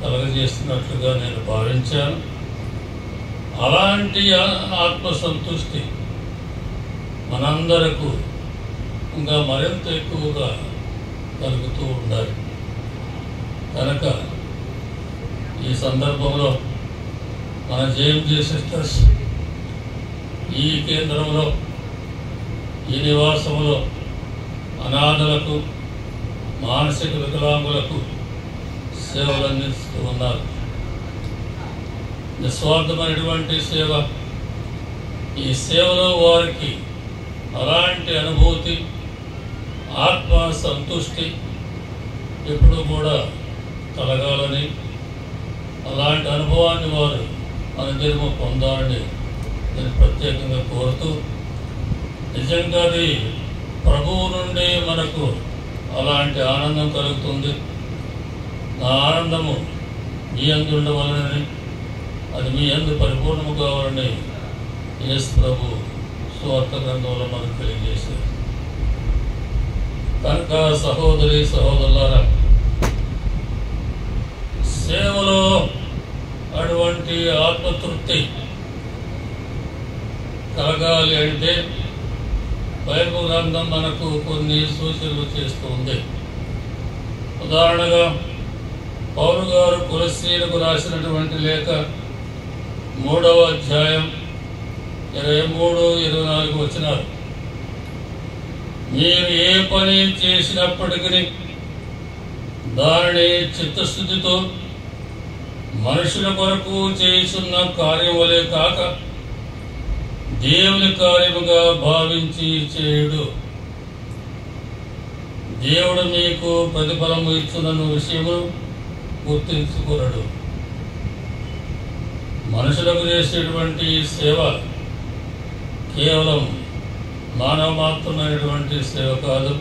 కలగజేస్తున్నట్లుగా నేను భావించాను. అలాంటి ఆత్మ సంతుష్టి మనందరకు ఇంకా మరింత ఎక్కువగా కలుగుతూ ఉండాలి. కనుక ఈ సందర్భంలో మన జేఎంజే సిస్టర్స్ ఈ కేంద్రంలో, ఈ నివాసంలో అనాథలకు, మానసిక వికలాంగులకు సేవలు అందిస్తూ ఉన్నారు. నిస్వార్థమైనటువంటి సేవ. ఈ సేవలో వారికి అలాంటి అనుభూతి, ఆత్మ సంతుష్టి ఎప్పుడూ కూడా కలగాలని, అలాంటి అనుభవాన్ని వారు అనుదినము పొందాలని నేను ప్రత్యేకంగా కోరుతూ, నిజంగా అది ప్రభువు నుండి మనకు అలాంటి ఆనందం కలుగుతుంది. ఆ ఆనందము మీ యందు ఉండవలనని, అది మీ యందు పరిపూర్ణము కావాలని యేసు ప్రభు సువార్త గ్రంథంలో మనకు తెలియజేశారు. కనుక సహోదరి సహోదరులారా, సేవలో అటువంటి ఆత్మతృప్తి కలగాలి అంటే బైబిల్ గ్రంథం మనకు కొన్ని సూచనలు చేస్తూ ఉంది. ఉదాహరణగా పౌలు గారు కొలస్సీలకు రాసినటువంటి లేఖ 3వ అధ్యాయం 23-24 వచనాలు. మీరు ఏ పని చేసినప్పటికీ దానిని చిత్తశుద్ధితో మనుషుల కొరకు చేస్తున్న కార్యం వలె కాక దేవుని కార్యముగా భావించి చేయుడు. దేవుడు మీకు ప్రతిఫలము ఇచ్చున్న విషయము గుర్తించుకున్నాడు. మనుషులకు చేసేటువంటి సేవ కేవలం మానవ మాత్రమైనటువంటి సేవ కాదు.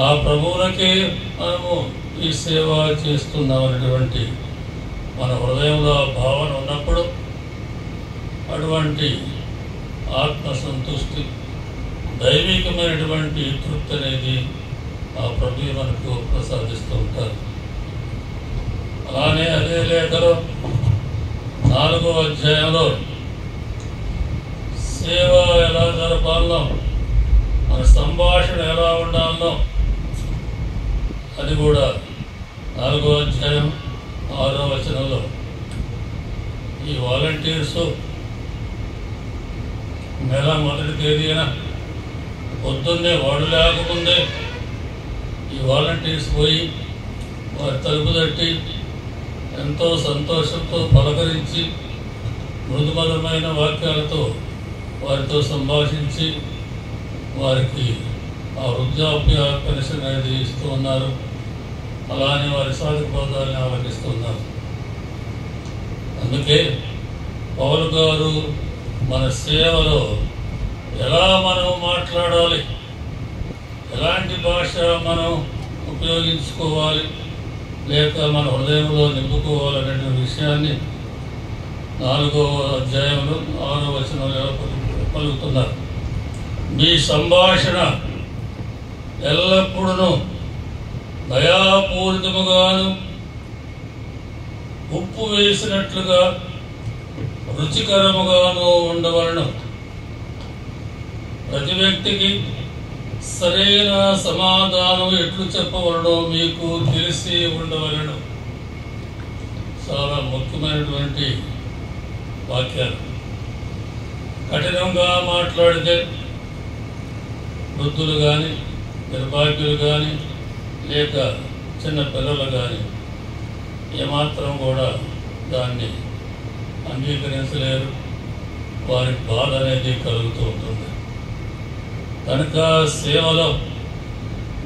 ఆ ప్రభువులకే మనము ఈ సేవ చేస్తున్నామనేటువంటి మన హృదయంలో భావన ఉన్నప్పుడు అటువంటి ఆత్మ సంతుష్టి, దైవికమైనటువంటి తృప్తి అనేది ఆ ప్రభు మనకు ప్రసాదిస్తూ ఉంటారు. అలానే అదే లేఖలో 4వ అధ్యాయంలో సేవ ఎలా జరపాలనో, మన సంభాషణ ఎలా ఉండాలనో అది కూడా 4వ అధ్యాయం 6వ వచనంలో ఈ వాలంటీర్స్ నెల మొదటి తేదీన పొద్దున్నే వాడు లేకముందే ఈ వాలంటీర్స్ పోయి వారి తలుపు తట్టి ఎంతో సంతోషంతో పలకరించి మృదుమధురమైన వాక్యాలతో వారితో సంభాషించి వారికి ఆ వృద్ధాప్య పెన్షన్ అనేది ఇస్తూ ఉన్నారు. అలానే వారి సాధక బోధాలను ఆలకిస్తున్నారు. అందుకే పౌలు గారు మన సేవలో ఎలా మనం మాట్లాడాలి, ఎలాంటి భాష మనం ఉపయోగించుకోవాలి, లేక మన హృదయంలో నింపుకోవాలనే విషయాన్ని 4వ అధ్యాయంలో 6వ వచనంలో పలుకుతున్నారు. మీ సంభాషణ ఎల్లప్పుడూ దయాపూరితముగాను ఉప్పు వేసినట్లుగా రుచికరముగాను ఉండవలను. ప్రతి వ్యక్తికి సరైన సమాధానం ఎట్లు చెప్పవలనో మీకు తెలిసి ఉండవలను. చాలా ముఖ్యమైనటువంటి వాక్యాలు. కఠినంగా మాట్లాడితే వృద్ధులు కానీ, నిర్భాగ్యులు కానీ, లేక చిన్న పిల్లలు కానీ ఏమాత్రం కూడా దాన్ని అంగీకరించలేరు. వారికి బాధ అనేది కలుగుతూ ఉంటుంది. కనుక సేవలో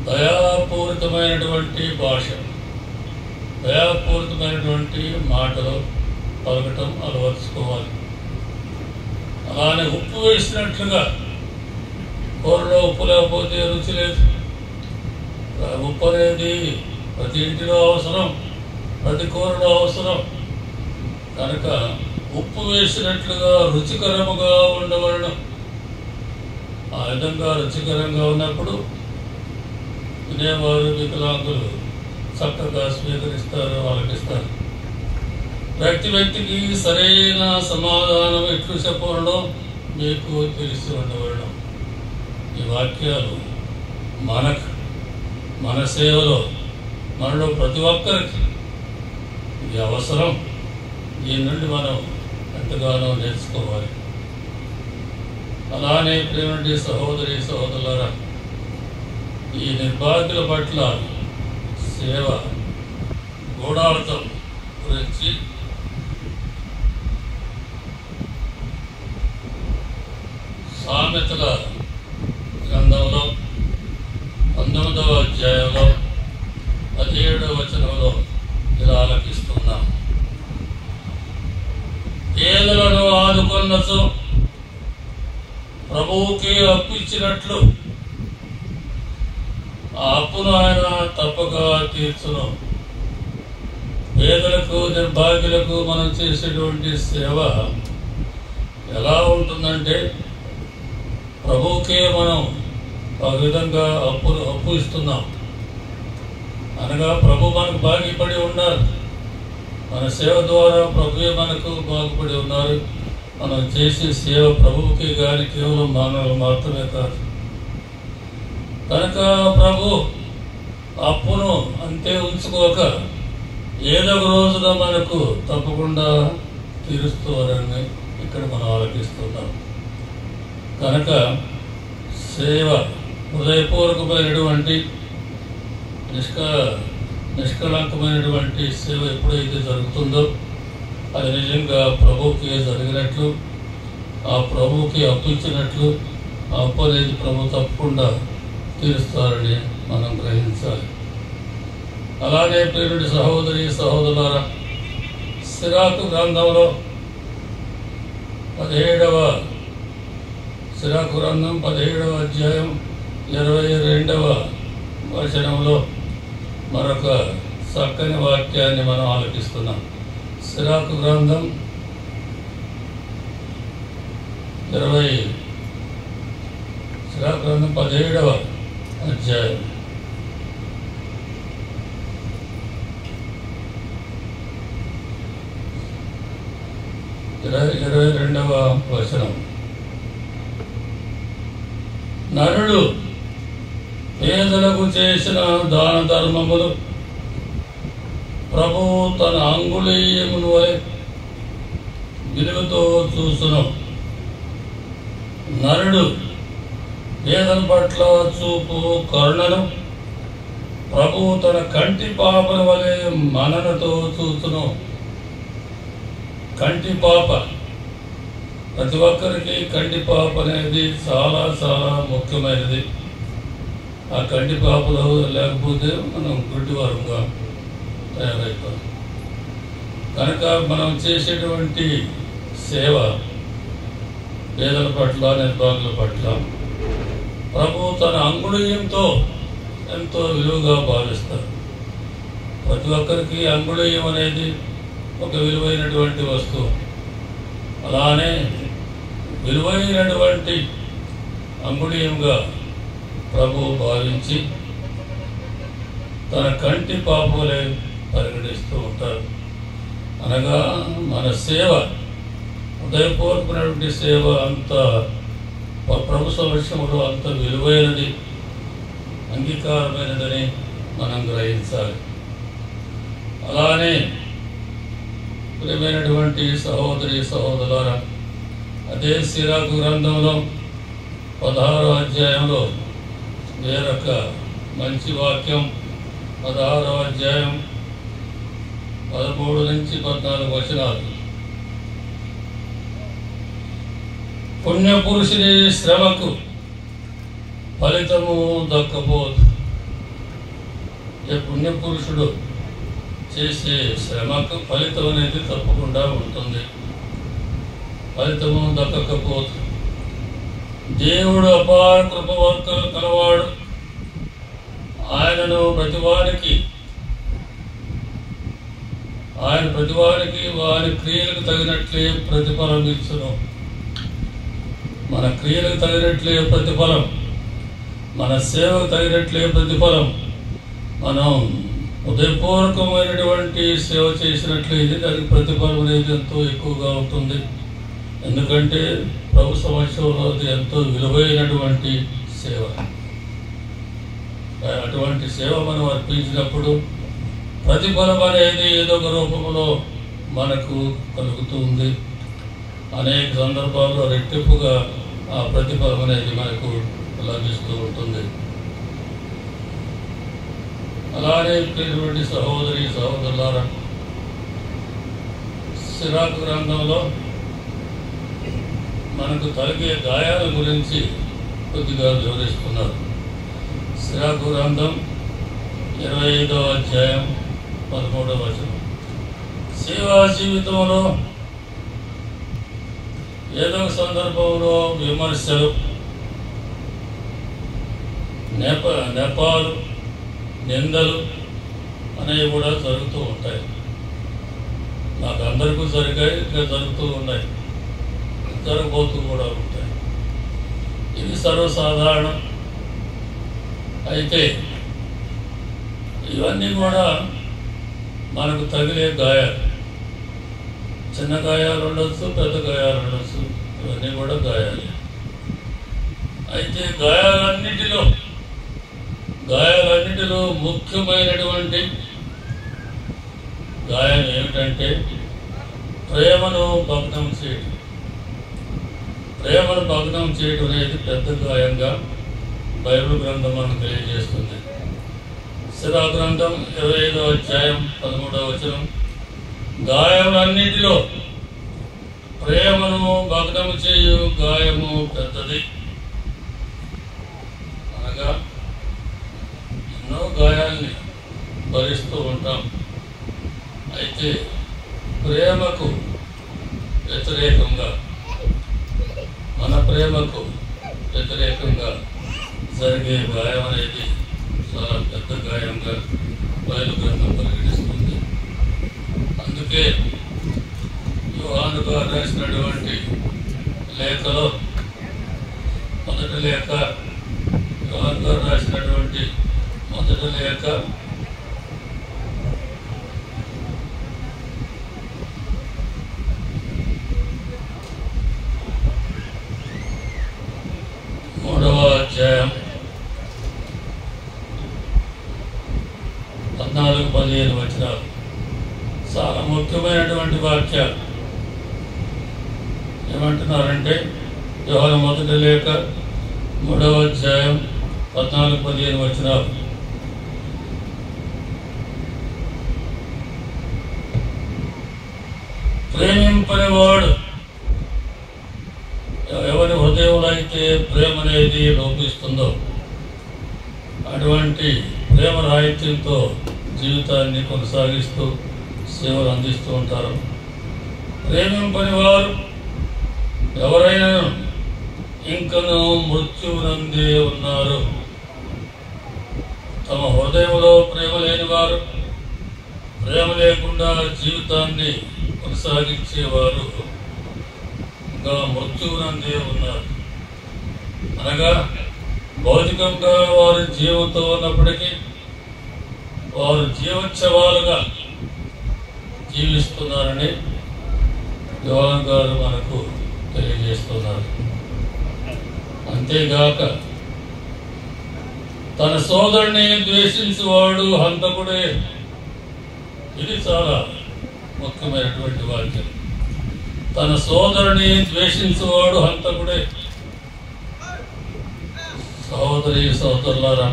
దయాపూరితమైనటువంటి భాష, దయాపూరితమైనటువంటి మాటలు పలకటం అలవర్చుకోవాలి. అలానే ఉప్పు వేసినట్లుగా, కూరలో ఉప్పు లేకపోతే రుచి లేదు. ఉప్పు అనేది ప్రతి ఇంటిలో అవసరం, ప్రతి కూరలో అవసరం. కనుక ఉప్పు వేసినట్లుగా రుచికరముగా ఉండవలను. ఆ విధంగా రుచికరంగా ఉన్నప్పుడు వినేవారు, వికలాంగులు చక్కగా స్వీకరిస్తారు, ఆలకిస్తారు. వ్యక్తికి సరైన సమాధానం ఎట్లు చెప్పవలనో మీకు తెలిసి ఉండవలను. ఈ వాక్యాలు మన సేవలో మనలో ప్రతి ఒక్కరికి ఇది అవసరం. దీని నుండి మనం ఎంతగానో నేర్చుకోవాలి. అలానే ప్రేమటి సహోదరి సహోదరులారా, ఈ నిర్భాగ్యుల పట్ల సేవ గూఢార్థం గురించి సామెతల గ్రంథంలో 19వ అధ్యాయంలో 17వ వచనంలో ఇలా ఆలకిస్తున్నాం. పేదలను ఆదుకొన్నచో ప్రభువుకి అప్పిచ్చినట్లు ఆ అప్పును ఆయన తప్పక తీర్చును. పేదలకు, నిర్భాగ్యులకు మనం చేసేటువంటి సేవ ఎలా ఉంటుందంటే, ప్రభువుకే మనం ఆ విధంగా అప్పు ఇస్తున్నాం. అనగా ప్రభు మనకు బాగుపడి ఉన్నారు. మన సేవ ద్వారా ప్రభువే మనకు బాగుపడి ఉన్నారు. మనం చేసే సేవ ప్రభువుకి కానీ కేవలం మానవులు మాత్రమే కాదు. కనుక ప్రభు అప్పును అంతే ఉంచుకోక ఏదో ఒక రోజున మనకు తప్పకుండా తీరుస్తారని ఇక్కడ మనం ఆలోచిస్తున్నాం. కనుక సేవ హృదయపూర్వకమైనటువంటి నిష్కళంకమైనటువంటి సేవ ఎప్పుడైతే జరుగుతుందో అది నిజంగా ప్రభువుకి జరిగినట్లు, ఆ ప్రభువుకి అప్పు ఇచ్చినట్లు, ఆ అప్పు అనేది ప్రభు తప్పకుండా తీరుస్తారని మనం గ్రహించాలి. అలానే ప్రియుడి సహోదరి సహోదరులారా, సిరాకు గ్రంథంలో 17వ అధ్యాయం 22వ వచనంలో మరొక చక్కని వాక్యాన్ని మనం ఆలకిస్తున్నాం. సిరాకు గ్రంథం 17వ అధ్యాయం 22వ వచనం. నరుడు పేదలకు చేసిన దాన ధర్మములు ప్రభువు తన అంగుళీయమును విలువతో చూసును. నరుడు పేదల పట్ల చూపు కరుణను ప్రభువు తన కంటి పాపల వలె మననతో చూచును. కంటి పాప, ప్రతి ఒక్కరికి కంటి పాప అనేది చాలా చాలా ముఖ్యమైనది. ఆ కంటి పాపలో లేకపోతే మనం గుడ్డివారంగా తయారైపోతాం. కనుక మనం చేసేటువంటి సేవ పేదల పట్ల, నిర్భాగుల పట్ల ప్రభు తన అంగుళీయంతో ఎంతో విలువగా భావిస్తారు. ప్రతి ఒక్కరికి అంగుళీయం అనేది ఒక విలువైనటువంటి వస్తువు. అలానే విలువైనటువంటి అంగుళీయంగా ప్రభు భావించి తన కంటి పాపలే పరిగణిస్తూ ఉంటారు. అనగా మన సేవ, హృదయపూర్వకమైనటువంటి సేవ అంత ప్రభు సమక్షంలో అంత విలువైనది, అంగీకారమైనదని మనం గ్రహించాలి. అలానే ప్రియమైనటువంటి సహోదరి సహోదరులారా, అదే సిరాకు గ్రంథంలో 16వ అధ్యాయంలో వేరొక మంచి వాక్యం, 16వ అధ్యాయం 13 నుంచి 14 వచనాలు. పుణ్యపురుషుని శ్రమకు ఫలితము దక్కపోదు. ఏ పుణ్యపురుషుడు చేసే శ్రమకు ఫలితం అనేది తప్పకుండా ఉంటుంది. ఫలితము దక్కకపోదు. దేవుడు అపార కృపవర్తలు కలవాడు. ఆయన ప్రతివానికి వారి క్రియలకు తగినట్లే ప్రతిఫలం ఇచ్చును. మన క్రియలకు తగినట్లే ప్రతిఫలం, మన సేవకు తగినట్లే ప్రతిఫలం. మనం హృదయపూర్వకమైనటువంటి సేవ చేసినట్లయితే దానికి ప్రతిఫలం అనేది ఎంతో ఎక్కువగా ఉంటుంది. ఎందుకంటే ప్రభు సమక్షంలో అది ఎంతో విలువైనటువంటి సేవ. అటువంటి సేవ మనం అర్పించినప్పుడు ప్రతిఫలం అనేది ఏదో ఒక రూపంలో మనకు కలుగుతుంది. అనేక సందర్భాల్లో రెట్టింపుగా ఆ ప్రతిఫలం అనేది మనకు లభిస్తూ ఉంటుంది. అలానే ఇటువంటి సహోదరి సహోదరులారా, సిరాకు గ్రంథంలో మనకు కలిగే గాయాల గురించి కొద్దిగా వివరిస్తున్నారు. సిరాకు గ్రంథం 25వ అధ్యాయం 13వ వచనం. సేవా జీవితంలో ఏదో ఒక సందర్భంలో విమర్శలు, నెపాలు, నిందలు అనేవి కూడా జరుగుతూ ఉంటాయి. నాకు అందరికీ జరిగాయి, ఇంకా జరుగుతూ ఉన్నాయి, జరగబోతూ కూడా ఉంటాయి. ఇది సర్వసాధారణం. అయితే ఇవన్నీ కూడా మనకు తగిలే గాయాలు. చిన్న గాయాలు ఉండొచ్చు, పెద్ద గాయాలు ఉండొచ్చు, ఇవన్నీ కూడా గాయాలు. అయితే గాయాలన్నిటిలో ముఖ్యమైనటువంటి గాయం ఏమిటంటే ప్రేమను భగ్నం చేయడం. ప్రేమను భగ్నం చేయడం అనేది పెద్ద గాయంగా బైబిల్ గ్రంథం మనకు తెలియజేస్తుంది. సిరా గ్రంథం 25వ అధ్యాయం 13వ వచనం. గాయములన్నిటిలో ప్రేమను భగ్నం చేయు గాయము పెద్దది. అనగా ఎన్నో గాయాల్ని భరిస్తూ ఉంటాం. అయితే ప్రేమకు వ్యతిరేకంగా, మన ప్రేమకు వ్యతిరేకంగా జరిగే గాయం అనేది చాలా పెద్ద గాయంగా బైబిల్ గ్రంథం పరిగణిస్తుంది. అందుకే యోహాను గారు రాసినటువంటి లేఖలో, మొదటి లేఖ, యోహాను గారు రాసినటువంటి మొదటి లేఖ 3వ అధ్యాయం 14-15 వచనాలు చాలా ముఖ్యమైనటువంటి వాక్యాలు. ఏమంటున్నారంటే యోహాను మొదటి లేఖ 3వ అధ్యాయం 14-15 వచనాలు. ప్రేమింపనివాడు ఎవరి హృదయంలో అయితే ప్రేమ అనేది లోపిస్తుందో అటువంటి ప్రేమ రాహిత్యంతో జీవితాన్ని కొనసాగిస్తూ సేవలు అందిస్తూ ఉంటారు. ప్రేమింపని వారు ఎవరైనా ఇంకనూ మృత్యువునందే ఉన్నారు. తమ హృదయంలో ప్రేమ లేని వారు, ప్రేమ లేకుండా జీవితాన్ని కొనసాగించేవారు ఇంకా మృత్యువునందే ఉన్నారు. అనగా భౌతికంగా వారు జీవంతో ఉన్నప్పటికీ వారు జీవోత్సవాలుగా జీవిస్తున్నారని యోహాను గారు మనకు తెలియజేస్తున్నారు. అంతేగాక తన సోదరుని ద్వేషించేవాడు హంతకుడే. ఇది చాలా ముఖ్యమైనటువంటి వాక్యం. తన సోదరుని ద్వేషించేవాడు హంతకుడే. సహోదరి సహోదరులారా,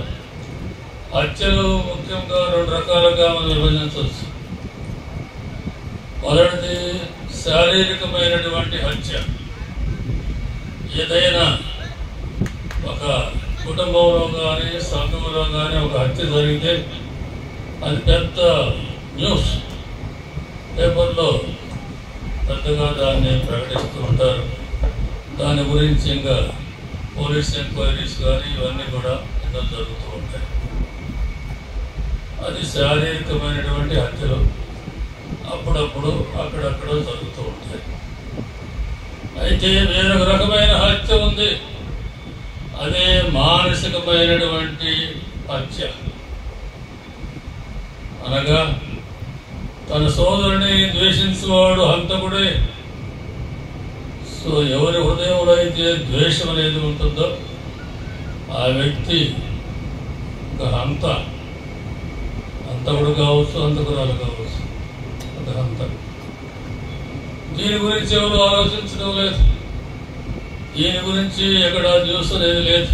హత్యలు ముఖ్యంగా 2 రకాలుగా మనం విభజించవచ్చు. మొదటిది శారీరకమైనటువంటి హత్య. ఏదైనా ఒక కుటుంబంలో కానీ సంఘంలో కానీ ఒక హత్య జరిగితే అది పెద్ద న్యూస్, పేపర్లో పెద్దగా దాన్ని ప్రకటిస్తూ ఉంటారు. దాని గురించి ఇంకా పోలీస్ ఎంక్వైరీస్ కానీ ఇవన్నీ కూడా ఎన్నో జరుగుతూ ఉంటాయి. అది శారీరకమైనటువంటి హత్యలు అప్పుడప్పుడు అక్కడక్కడ జరుగుతూ ఉంటాయి. అయితే వేరొక రకమైన హత్య ఉంది. అదే మానసికమైనటువంటి హత్య. అనగా తన సోదరుని ద్వేషించేవాడు హంతకుడే. సో ఎవరి హృదయంలో అయితే ద్వేషం అనేది ఉంటుందో ఆ వ్యక్తి ఒక హంతకుడు కావచ్చు, హంతకురాలు కావచ్చు, ఒక హంత. దీని గురించి ఎవరు ఆలోచించడం లేదు. దీని గురించి ఎక్కడ న్యూస్ అనేది లేదు.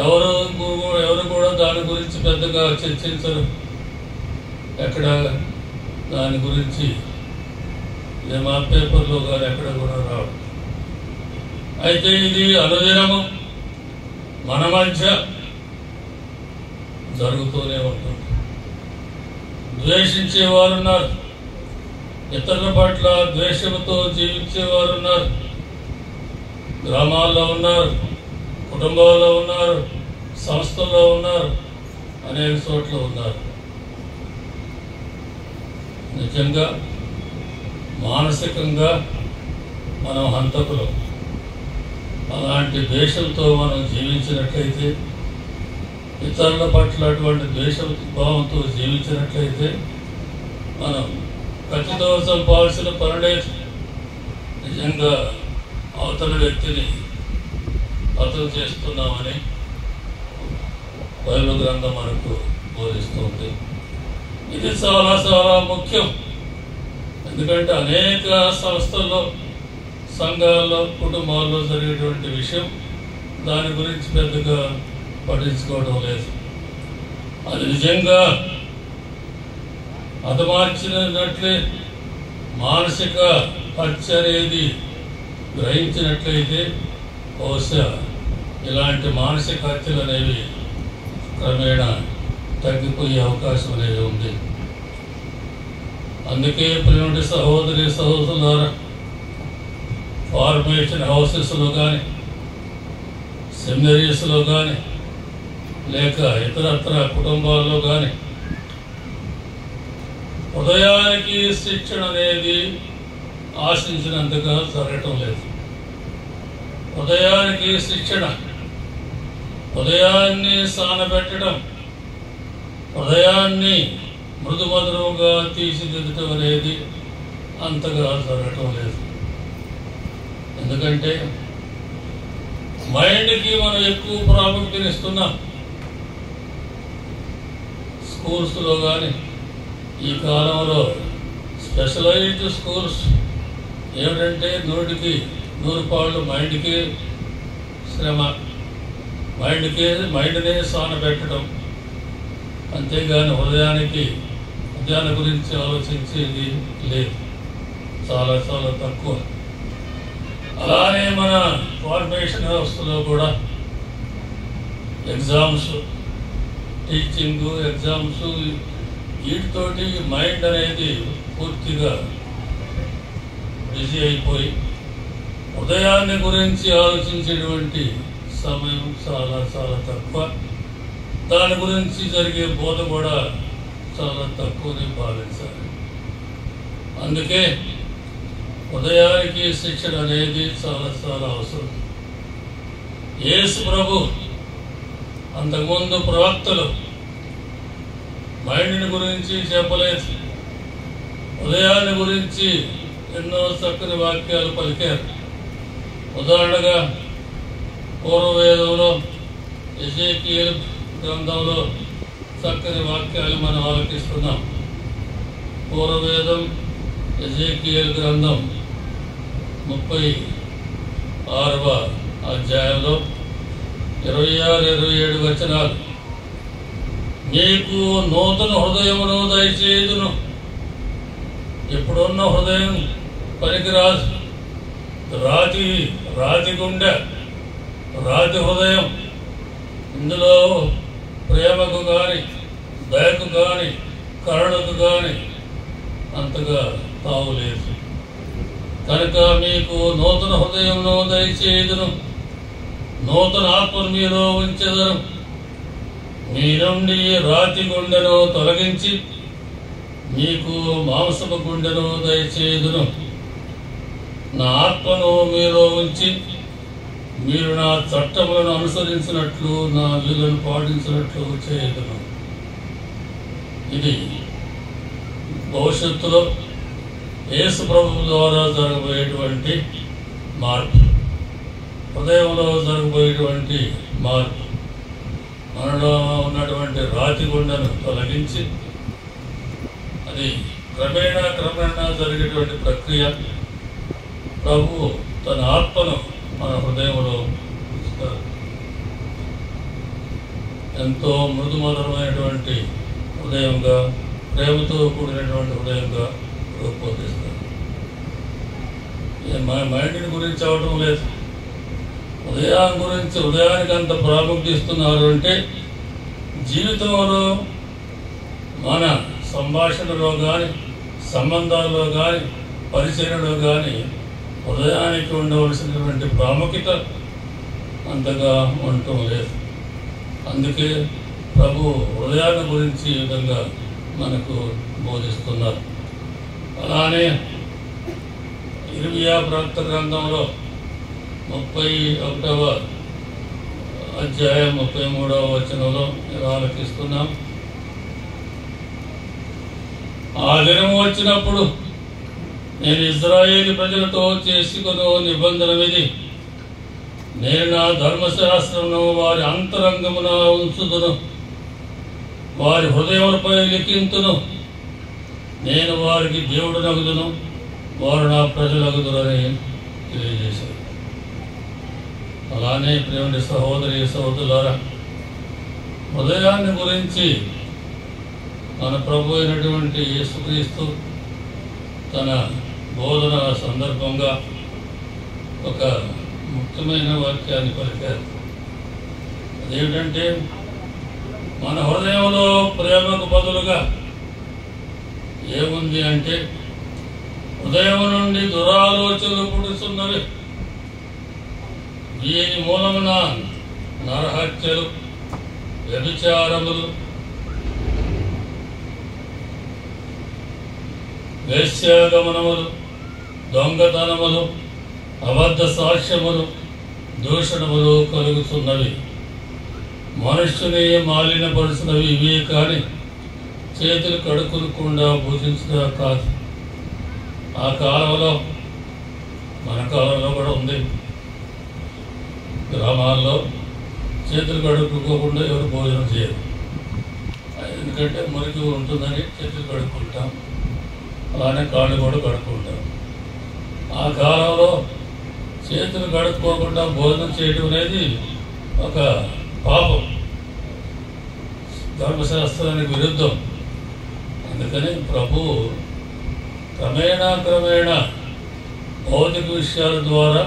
ఎవరు కూడా దాని గురించి పెద్దగా చర్చించరు. ఎక్కడ దాని గురించి మా పేపర్లో కానీ ఎక్కడ కూడా రావడం. అయితే ఇది అనుదినము మన మధ్య జరుగుతూనే ఉంటుంది. ద్వేషించేవారు ఉన్నారు, ఇతరుల పట్ల ద్వేషంతో జీవించేవారు ఉన్నారు. గ్రామాల్లో ఉన్నారు, కుటుంబాల్లో ఉన్నారు, సంస్థల్లో ఉన్నారు, అనేక చోట్ల ఉన్నారు. నిజంగా మానసికంగా మనం హంతకులం. అలాంటి ద్వేషంతో మనం జీవించినట్లయితే, ఇతరుల పట్ల అటువంటి ద్వేష భావంతో జీవించినట్లయితే మనం ఖచ్చితంగా సంపాల్సిన పని లేదు. నిజంగా అవతల వ్యక్తిని హతం చేస్తున్నామని బైబిల్ గ్రంథం మనకు బోధిస్తుంది. ఇది చాలా చాలా ముఖ్యం. ఎందుకంటే అనేక సంస్థల్లో, సంఘాల్లో, కుటుంబాల్లో జరిగేటువంటి విషయం దాని గురించి పెద్దగా పట్టించుకోవడం లేదు. అది నిజంగా హతమార్చినట్లే మానసిక హత్య అనేది గ్రహించినట్లయితే బహుశా ఇలాంటి మానసిక హత్యలు అనేవి క్రమేణా తగ్గిపోయే అవకాశం అనేది ఉంది. అందుకే ప్రియమైన సహోదరి సహోదరులారా, ఫార్మేషన్ హౌసెస్లో కానీ, సెమినరీస్లో కానీ, లేక ఇతరత్ర కుటుంబాల్లో కానీ హృదయానికి శిక్షణ అనేది ఆశించినంతగా జరగటం లేదు. హృదయానికి శిక్షణ, హృదయాన్ని సానబెట్టడం, హృదయాన్ని మృదుమధురముగా తీర్చిదిద్దటం అనేది అంతగా జరగటం లేదు. ఎందుకంటే మైండ్కి మనం ఎక్కువ ప్రాముఖ్యతనిస్తున్నాం. స్కూల్స్లో కానీ ఈ కాలంలో స్పెషలైజ్డ్ స్కూల్స్ ఏమిటంటే 100కి 100 పాళ్ళు మైండ్కి శ్రమ, మైండ్నే సానబెట్టడం, అంతేగాని హృదయాన్ని గురించి ఆలోచించేది లేదు, చాలా చాలా తక్కువ. అలానే మన ఫార్మేషన్ వ్యవస్థలో కూడా ఎగ్జామ్స్, టీచింగ్ ఎగ్జామ్స్, వీటితోటి మైండ్ అనేది పూర్తిగా బిజీ అయిపోయి హృదయాన్ని గురించి ఆలోచించేటువంటి సమయం చాలా చాలా తక్కువ. దాని గురించి జరిగే బోధ కూడా చాలా తక్కువని భావించాలి. అందుకే హృదయానికి శిక్షణ అనేది చాలా చాలా అవసరం. యేసు ప్రభు అంతకుముందు ప్రవక్తలు మైండ్ని గురించి చెప్పలేదు, హృదయాన్ని గురించి ఎన్నో చక్కని వాక్యాలు పలికారు. ఉదాహరణగా పూర్వవేదంలో ఎజేకియేలు గ్రంథంలో చక్కని వాక్యాలు మనం ఆలకిస్తున్నాం. పూర్వవేదం ఎజేకియేలు గ్రంథం 36వ అధ్యాయంలో 26-27 వచనాలు. నీకు నూతన హృదయమును దయచేయుదును. ఇప్పుడున్న హృదయం పనికిరాదు. రాతి గుండె, రాతి హృదయం. ఇందులో ప్రేమకు కానీ, దయకు కానీ, కరుణకు కానీ అంతగా తావులేదు. కనుక మీకు నూతన హృదయమును దయచేయుదును, నూతన ఆత్మను మీలో ఉంచెదను. మీ నుండి రాతి గుండెను తొలగించి మీకు మాంసపు గుండెను దయచేయుదును. నా ఆత్మను మీలో ఉంచి మీరు నా చట్టములను అనుసరించినట్లు, నా విధులను పాటించినట్లు చేయుదును. ఇది భవిష్యత్తులో యేసు ప్రభువు ద్వారా జరగబోయేటువంటి మార్పు, హృదయంలో జరగబోయేటువంటి మార్పు. మనలో ఉన్నటువంటి రాతి గుండెను తొలగించి, అది క్రమేణా జరిగేటువంటి ప్రక్రియ. ప్రభువు తన ఆత్మను మన హృదయంలో ఉంచుతారు. ఎంతో మృదుమధురమైనటువంటి హృదయంగా, ప్రేమతో కూడినటువంటి హృదయంగా రూపొందిస్తారు. మైండ్ని గురించి అవడం లేదు, హృదయానికి అంత ప్రాముఖ్యత ఇస్తున్నారు అంటే జీవితంలో మన సంభాషణలో కానీ, సంబంధాల్లో కానీ, పరిచయంలో కానీ హృదయానికి ఉండవలసినటువంటి ప్రాముఖ్యత అంతగా ఉండటం లేదు. అందుకే ప్రభు హృదయాన్ని గురించి ఈ విధంగా మనకు బోధిస్తున్నారు. అలానే ఇర్మియా ప్రవక్త గ్రంథంలో 31వ అధ్యాయం 33వ వచనంలో ఇలా ఆలకిస్తున్నాం. ఆ దినం వచ్చినప్పుడు నేను ఇశ్రాయేలు ప్రజలతో చేసుకున్న నిబంధనమిది. నేను నా ధర్మశాస్త్రమును వారి అంతరంగమున ఉంచుదును, వారి హృదయములపై లిఖింతును. నేను వారికి దేవుడు నగుదును, వారు నా ప్రజలగుదురని తెలియజేశారు. అలానే ప్రేమని సహోదరి సహోదరులారా, హృదయాన్ని గురించి మన ప్రభు అయినటువంటి యేసుక్రీస్తు తన బోధన సందర్భంగా ఒక ముఖ్యమైన వాక్యాన్ని పలికారు. అదేమిటంటే, మన హృదయంలో ప్రేమకు బదులుగా ఏముంది అంటే, హృదయం నుండి దురాలోచనలు పుడుతున్నవి. దీని మూలమున నరహత్యలు, వ్యభిచారములు, వేశ్యాగమనములు, దొంగతనములు, అబద్ధ సాక్ష్యములు, దూషణములు కలుగుతున్నవి. మనుష్యుని మాలిన్యపరుచినవి ఇవే కానీ చేతులు కడుక్కునకుండా భుజించగా కాదు. ఆ కాలంలో, మన కాలంలో కూడా ఉంది, గ్రామాల్లో చేతులు కడుక్కోకుండా ఎవరు భోజనం చేయరు. ఎందుకంటే మురికి ఉంటుందని చేతులు కడుక్కుంటాం, అలానే కాళ్ళు కూడా కడుక్కుంటాం. ఆ కాలంలో చేతులు కడుక్కోకుండా భోజనం చేయడం అనేది ఒక పాపం, ధర్మశాస్త్రానికి విరుద్ధం. అందుకని ప్రభు క్రమేణా భౌతిక విషయాల ద్వారా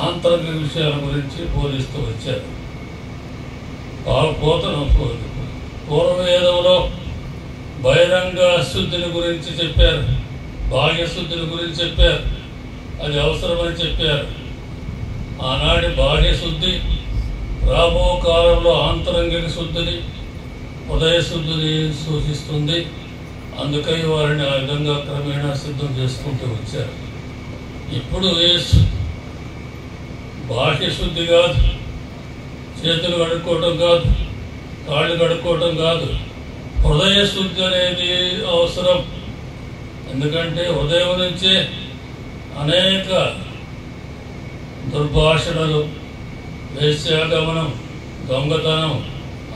ఆంతరిక విషయాల గురించి బోధిస్తూ వచ్చారు. పూర్వవేదంలో బహిరంగ శుద్ధిని గురించి చెప్పారు, బాహ్య శుద్ధిని గురించి చెప్పారు, అది అవసరమని చెప్పారు. ఆనాటి బాహ్య శుద్ధి రాబో కాలంలో ఆంతరంగిక శుద్ధిని, ఉదయ శుద్ధిని సూచిస్తుంది. అందుకై వారిని ఆ విధంగా క్రమేణా సిద్ధం చేసుకుంటూ వచ్చారు. ఇప్పుడు బాహ్య శుద్ధి కాదు, చేతులు కడుక్కోవటం కాదు, కాళ్ళు కడుక్కోవటం కాదు, హృదయ శుద్ధి అనేది అవసరం. ఎందుకంటే హృదయం నుంచే అనేక దుర్భాషణలు, వేశ్యాగమనం, దొంగతనం,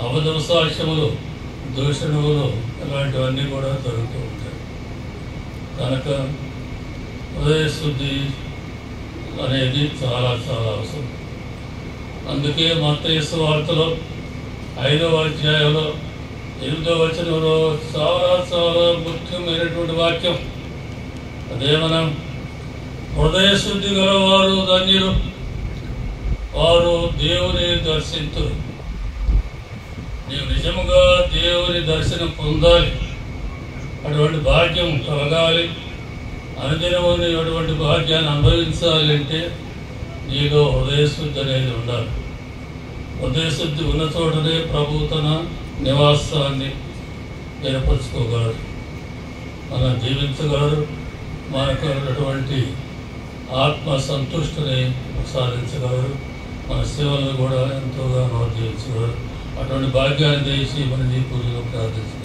అబద్ధ సాక్ష్యములు, దూషణములు ఇలాంటివన్నీ కూడా జరుగుతూ ఉంటాయి. కనుక హృదయ శుద్ధి అనేది చాలా అవసరం. అందుకే మత్తయి సువార్తలో 5వ అధ్యాయంలో 8వ వచనంలో చాలా ముఖ్యమైనటువంటి వాక్యం. అదే మనం హృదయ శుద్ధి గలవారు ధన్యులు, వారు దేవుని దర్శింతురు. నీవు నిజముగా దేవుని దర్శనం పొందాలి, అటువంటి భాగ్యం కలగాలి, అనుదినము అటువంటి భాగ్యాన్ని అనుభవించాలి అంటే నీలో హృదయశుద్ధి అనేది ఉండాలి. హృదయశుద్ధి ఉన్న చోటనే ప్రభు తన నివాసాన్ని ఏర్పరచుకోగలరు, మనం జీవించగలరు, మనకు అటువంటి ఆత్మ సంతుష్టిని సాధించగలరు, మన సేవలను కూడా ఎంతోగానో జీవించగలరు. అటువంటి భాగ్యాన్ని చేసి మన ఈ పూజలో ప్రార్థించగలరు.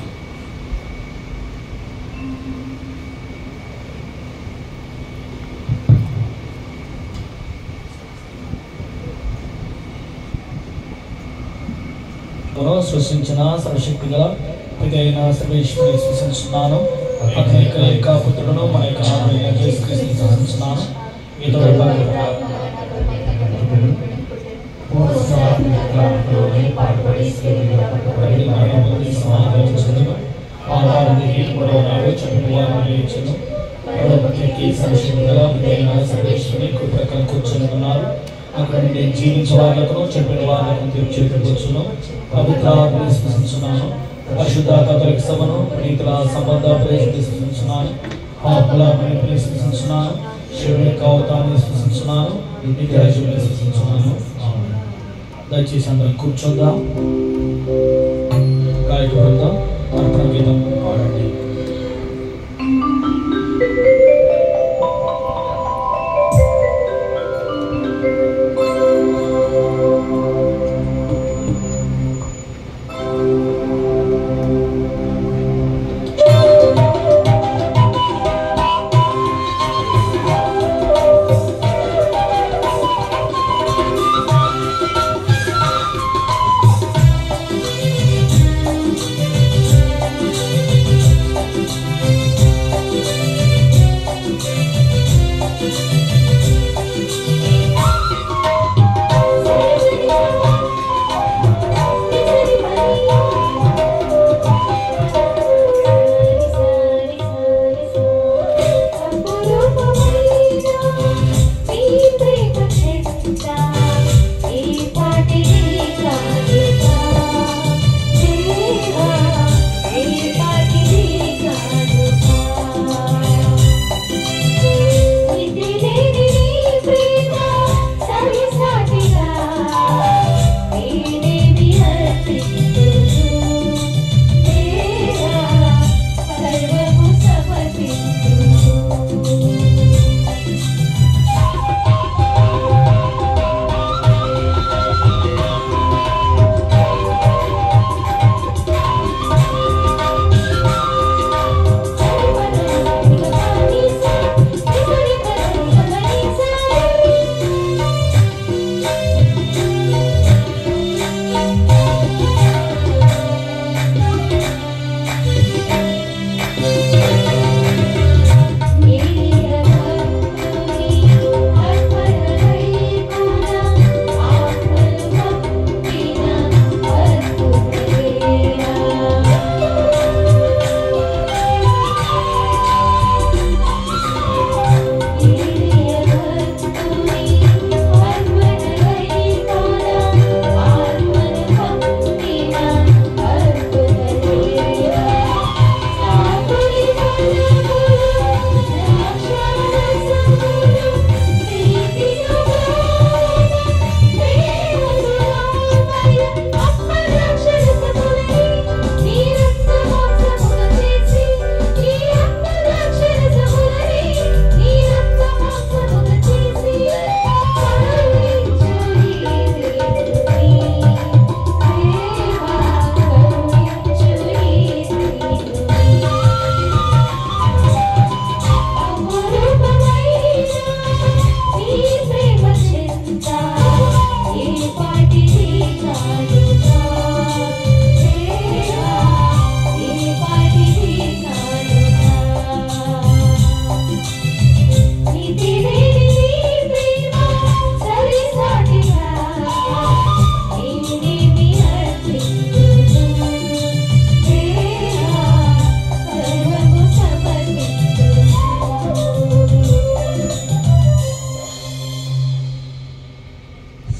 సృష్టించిన సర్వశక్తి గల పితైన సర్వేశ్వరుని సృష్టించున్నాను. అతని యొక్క పుత్రులను మన యొక్క యేసుక్రీస్తుని సృష్టించున్నాను. కూర్చొని అక్కడ నేను జీవించే వాళ్ళకు చెప్పిన వాళ్ళకు తీర్చిదిద్దుకొచ్చును. పవిత్రాత్మని స్పృశించున్నాను. పరిశుద్ధ కథలిక సభను ప్రీతుల సంబంధ స్పృశించున్నాను. పాపుల స్పృశించున్నాను. శివుని యొక్క అవతారాన్ని స్పృశించున్నాను. నిత్యరాజ్యాన్ని స్పృశించున్నాను. దయచేసి అందరం కూర్చోద్దాం. గాయక బృందం అర్పణ గీతం పాడండి.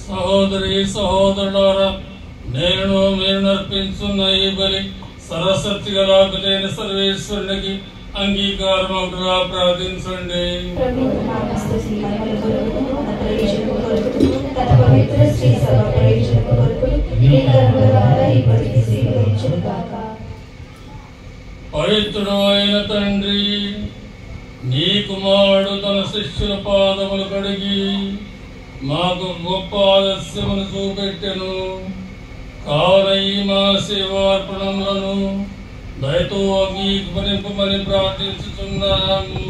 సహోదరి సహోదరులారా, నేను మీరు నర్పించున్న ఈ బలి సరస్వతి గలాపైన సర్వేశ్వరునికి అంగీకారముగా ప్రార్థించండి. పవిత్రుడు అయిన తండ్రి, నీ కుమారుడు తన శిష్యుల పాదములు కడిగి మాకు గొప్ప ఆలస్యమును చూపెట్టెను. కావున ఈ మా సేవార్పణములను దయతో అంగీకరింపమని ప్రార్థించుతున్నాము.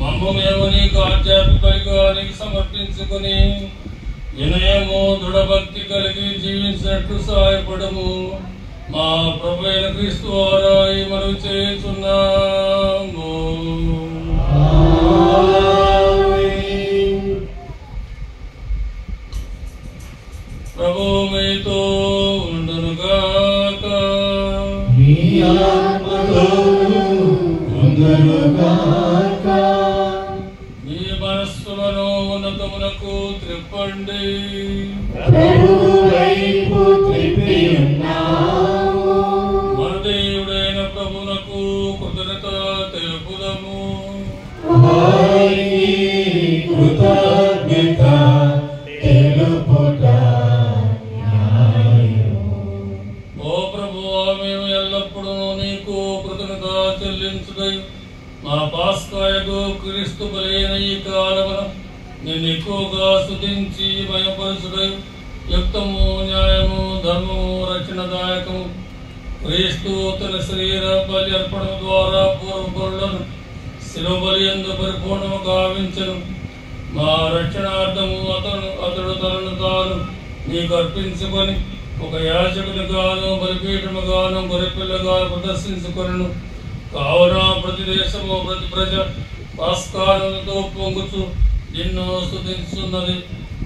మమ్ము మేము నీకు ఆధ్యాత్మికంగా నీకు సమర్పించుకుని వినయము దృఢభక్తి కలిగి జీవించినట్లు సహాయపడము. మా ప్రభు అయిన క్రీస్తు ద్వారా ఈ మనవి చేస్తున్నాము. ప్రభు మీతో ఉండునుగాక. మీ మనస్సులను ఉన్నతమునకు త్రిప్పండి. మన దేవుడైన ప్రభునకు కృతజ్ఞత తెలుపుదము. ఓ ప్రభువా, మేము ఎల్లప్పుడూ నీకు కృతజ్ఞత చెల్లించుదై మా పాస్కాయకు క్రీస్తు బలైన ఈ కాలమున నేను ఎక్కువగా స్తుతించి భయపరుచుదై యుక్తము, న్యాయము, ధర్మము, రక్షణదాయకము క్రీస్తు తన శరీర బలి అర్పణ ద్వారా పూర్వపరులను శిలువ బలి యందు పరిపూర్ణము గావించను. మా రక్షణార్థము అతడు తనను తాను నీకు అర్పించుకొని ఒక యాజకునిగాను బలిపీఠముగాను గొర్రెపిల్లగా ప్రదర్శించుకొనెను. కావున ప్రతి దేశము ప్రతి ప్రజ పాస్కాలతో పొంగుచు నిన్ను స్తుతించున్నది.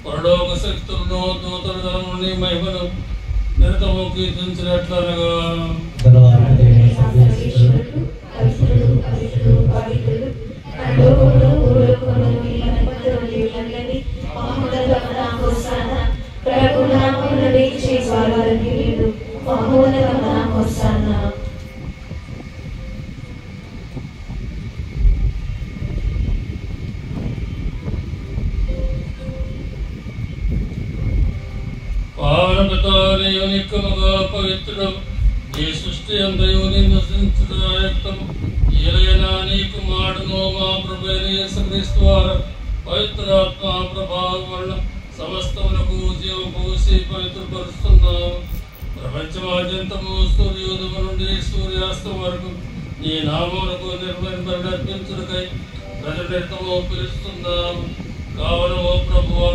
పరలోక శక్తులను దూతలను మహిమను నిరతము కీర్తించినట్లనగా పావనపతానియు నిక్కముగా పవిత్రుడు ఈ సృష్టి అంతయు నివసించుటయుక్తము ఏలైనా నీ కుమారుడును మా ప్రభువైన యేసుక్రీస్తు వారు పవిత్రాత్మ ప్రభావం వలన సమస్తమునకు జీవం పోసి పవిత్రపరుస్తున్నాము. ప్రపంచమాద్యంతము సూర్యోదయం నుండి సూర్యాస్తం వరకు నీ నామమునకు నిర్వహింపర్పించుటకై ప్రజలెంతమో పిలుస్తున్నాము. కావున ఓ ప్రభువా,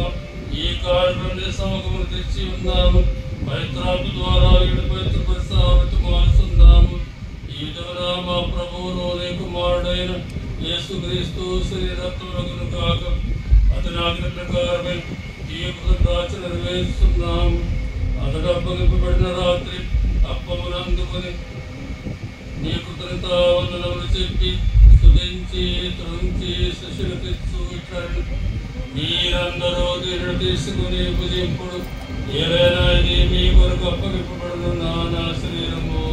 ఈ కార్యక్రమం సమకమును తెచ్చి ఉన్నాము. పవిత్రాత్మ ద్వారా పవిత్రపరుస్తున్నాము. ఈ విధంగా మా ప్రభువును నీ కుమారుడైన యేసుక్రీస్తు శరీరత్వములను కాక అతని ఆజ్ఞ ప్రకారమే ఈ కృతజ్ఞత నెరవేరుస్తున్నాము. అతడు అప్పగింపబడిన రాత్రి అప్పమును అందుకొని నీ కృతజ్ఞత వందనములు చెప్పి స్తుతించి త్రుంచి శిష్యులకు ఇచ్చు ఇట్లను మీరందరూ దీనిని తీసుకుని భుజింపుడు. ఏదైనా ఇది మీ కొరకు అప్పగింపబడును నా శరీరము.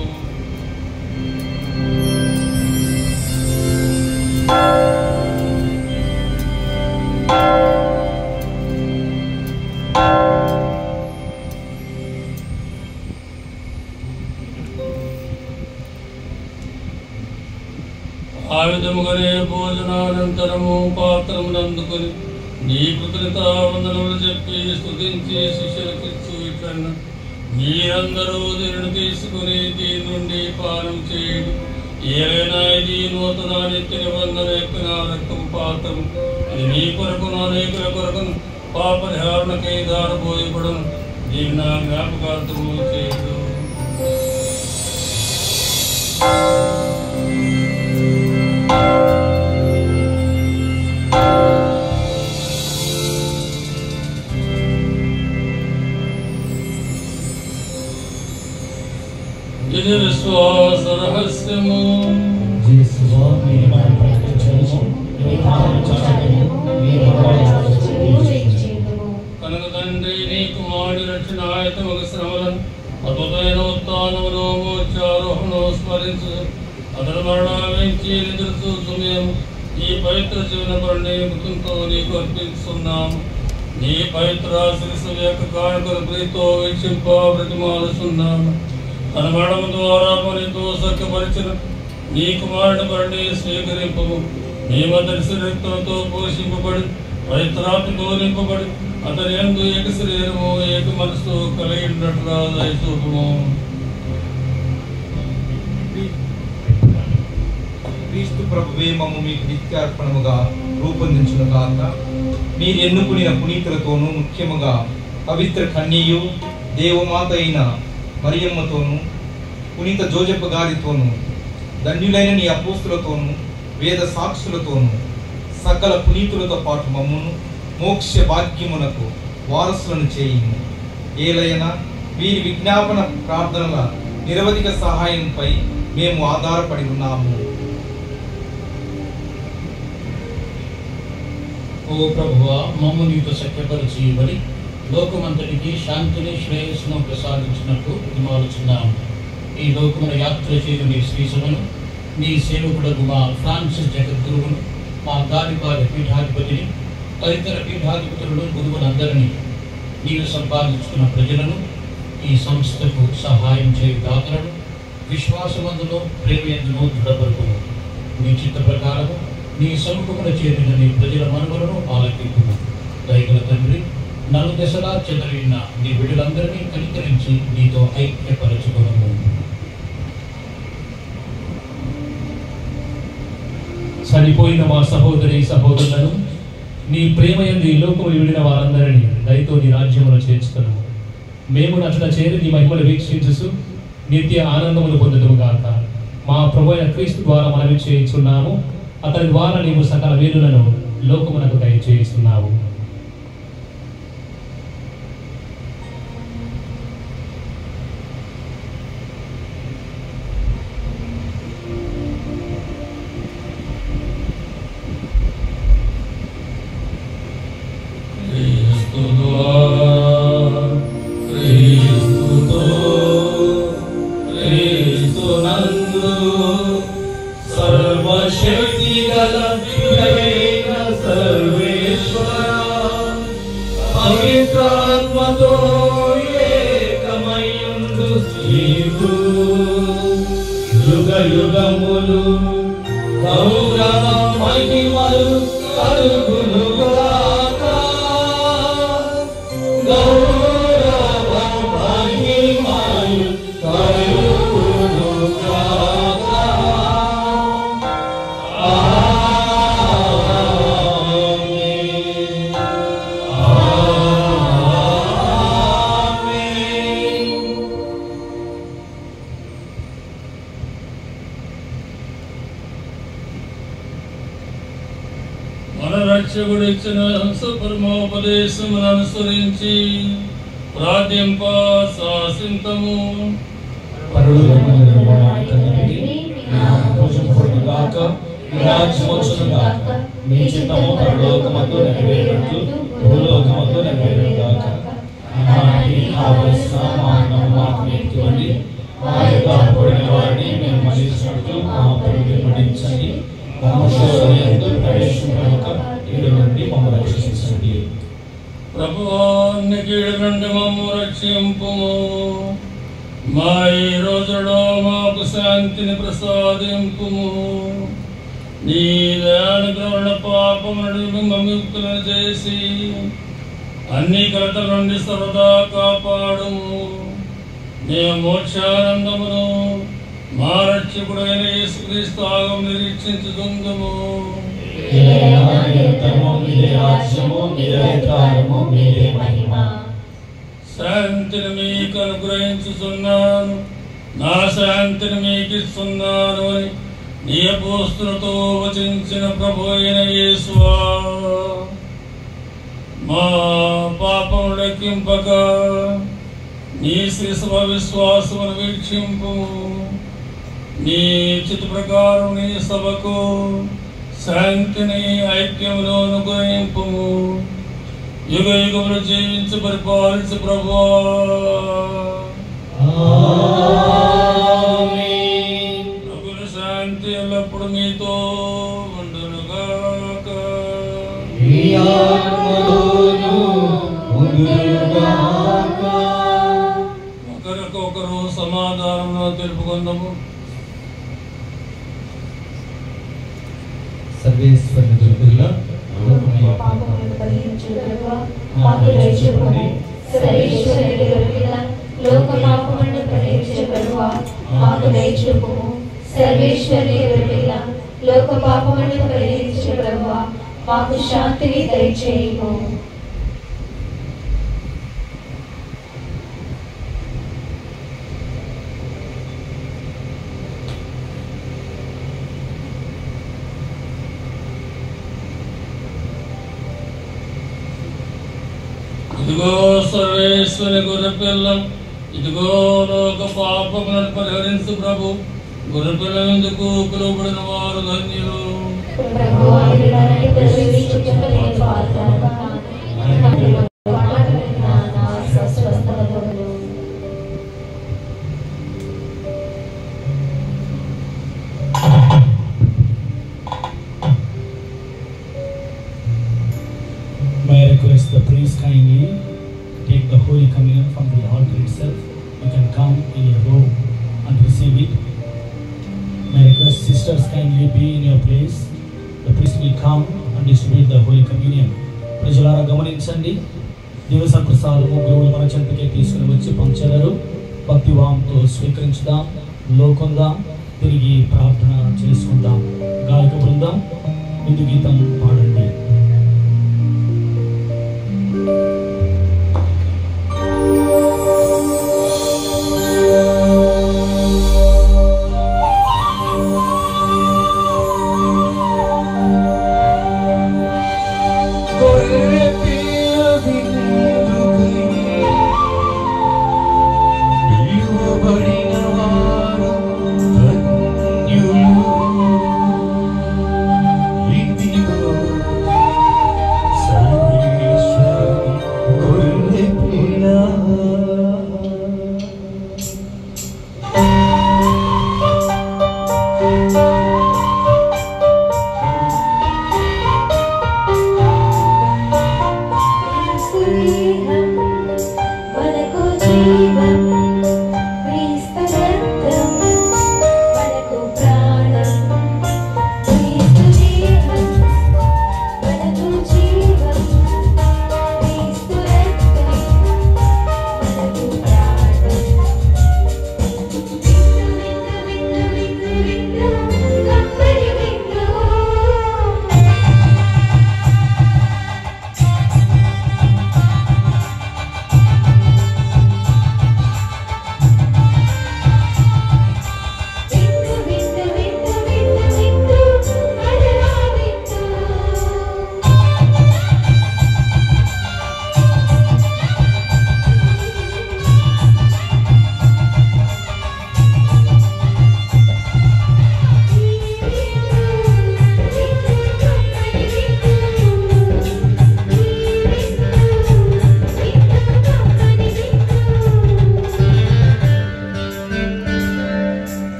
ఆ విధముగానే భోజనానంతరము పాత్రమునందుకొని నీ కృతజ్ఞత వందనములు చెప్పి స్తుతించి శిష్యులకు ఇచ్చు ఇట్లన్న మీరందరూ దీనిని తీసుకుని దీని నుండి పానం చేయండి. ఏదైనా ఇది నూతన నిత్య నిబంధన యొక్క నా రక్తము పాత్రము. ఇది నీ కొరకును అనేకుల కొరకును పాపరిహారణకై దారబోయబడును. దీన్ని నా జ్ఞాపకార్థము చేయదు. ఇది విశ్వాస రహస్యము. కనుక తండ్రి నీ కుమారుడి రక్షణాయతమగ శ్రమలను అద్భుతమైన ఉత్థానమును మోక్షారోహణను స్మరించు అతడు మరణావించి నిద్ర చూచు మేము ఈ పవిత్ర జీవన పరిణీతంతో నీకు అర్పిస్తున్నాము. నీ పవిత్ర శిరస్సు యొక్క కానుకల ప్రీతితో వీక్షింప ప్రతిమాలుస్తున్నాము. తన మరణము ద్వారా పనితో సఖ్యపరిచిన నీ కుమారుని పరిణి స్వీకరింపము. మేమతని శరీరతో పోషింపబడి పవిత్రాత్మతో నింపబడి అతని యందు ఏక శరీరము ఏక మనసు కలిగినట్లుగా దయచూపుము. క్రీస్తు ప్రభువే మమ్ము మీకు నిత్యార్పణముగా రూపొందించును కాక. మీరు ఎన్నుకునిన పునీతులతోనూ ముఖ్యముగా పవిత్ర కన్యయు దేవమాత అయిన మరియమ్మతోనూ పునీత జోజప్ప గారితోనూ ధన్యులైన నీ అపోస్తులతోనూ వేద సాక్షులతోనూ సకల పునీతులతో పాటు మమ్మును మోక్ష భాగ్యమునకు వారసులను చేయుము. ఏలైనా వీరి విజ్ఞాపన ప్రార్థనల నిరవధిక సహాయంపై మేము ఆధారపడి ఉన్నాము. ఓ ప్రభువా, మమ్ము నీతో సఖ్యపరిచి ఇవ్వని లోకమంతటికి శాంతిని శ్రేయస్సును ప్రసాదించినట్టు విమాలుచున్నాము. ఈ లోకమున యాత్ర చేయు నీ శ్రీసభను నీ సేవకుడు మా ఫ్రాన్సిస్ జగద్గురువును మా గాలిపాలి పీఠాధిపతిని తదితర పీఠాధిపతులను గురువులందరినీ నీవు సంపాదించుకున్న ప్రజలను ఈ సంస్థకు సహాయం చేయు దాతలను విశ్వాసమందులో ప్రేమయందును దృఢపరుకును. నీ చిత్త ప్రకారము నీ సముఖమున చేరిన నీ ప్రజల మనుగడను ఆలకింపుము. దయగల తండ్రి, నలుదశలా చెదరిన నీ బిడ్డలందరినీ కనికరించి నీతో ఐక్యపరచుకోవడము. చనిపోయిన మా సహోదరి సహోదరులను నీ ప్రేమయందు ఈ లోకములు విడిన వారందరినీ దయతో నీ రాజ్యములో చేర్చుకున్నాము. మేము అట్లా చేరి నీ మహిమను వీక్షించు నిత్య ఆనందములు పొందుదుము గాక. మా ప్రభు అయిన క్రీస్తు ద్వారా మనవి చేయించున్నాము. అతని ద్వారా నీవు సకల వీరులను లోకమునకు దయచేస్తున్నావు. రక్షకుడిచ్చిన పరమోపదేశమును అనుసరించి ప్రార్థింప శాసింతము. మీ చిత్తము పరలోకమందు నెరవేరునట్లు భూలోకమందు నెరవేరుగాక. కావలసిన మాకు నేర్చుకోండి. మా యొక్క పొడిన వారిని మేము మన్నించినట్లు మా పొడిని మన్నించండి. ప్రభువా, నీ కీడు నుండి మమ్ము రక్షింపుము. మా ఈ రోజులో మాకు శాంతిని ప్రసాదింపుము. నీ దయానుగ్రహణ పాపములను విముక్తులను చేసి అన్ని కలతల నుండి సరదా కాపాడుము. మేము మోక్షానందమును మా రక్షకుడైన యేసుక్రీస్తు ఆగం నిరీక్షించుచుందుము. శాంతిని మీకు అనుగ్రహించుచున్నాను, నా శాంతిని మీకు ఇస్తున్నాను అని నీ అపోస్తులతో వచించిన ప్రభు అయిన యేసువా, మా పాపములు లెక్కింపక నీ శిశువ విశ్వాసమును వీక్షింపు. నీ చిత్త ప్రకారం నీ సభకు శాంతిని ఐక్యమును అనుగ్రహింపు. యుగ యుగములు జీవించి పరిపాలించు ప్రభువా. ప్రభుని శాంతి ఎల్లప్పుడు మీతో ఉండునుగాక. ఒకరికొకరు సమాధానంలో తెలుపుకుందాము. సర్వేశ్వరుని దుర్బిల్ల పాపములను పరిహరించుటకు మాకు దయచూపుము. సర్వేశ్వరుని దుర్బిల్ల లోక పాపములను పరిహరించుటకు మాకు దయచూపుము. సర్వేశ్వరుని దుర్బిల్ల లోక పాపములను పరిహరించుటకు మాకు శాంతిని దయచేయుము. ఇదిగో సర్వేశ్వరి గొర్రెపిల్ల, ఇదిగో లోక పాపములను పరిహరించు ప్రభు. గొర్రెపిల్ల ఎందుకు పిలువబడిన వారు ధన్యులు. May I request the priest kindly take the Holy Communion from the altar itself. You can come in your row and receive it. May I request sisters kindly be in your place. The priest will come and distribute the Holy Communion. ప్రజలారా గమనించండి, దివస ప్రసాదము గురువులు మన చెంతకే తీసుకుని వచ్చి పంచగలరు. భక్తివాంతో స్వీకరించుదాం, లోకొందాం, తిరిగి ప్రార్థన చేసుకుందాం. గాయక బృందం విందు గీతం పాడండి. Sarveshwari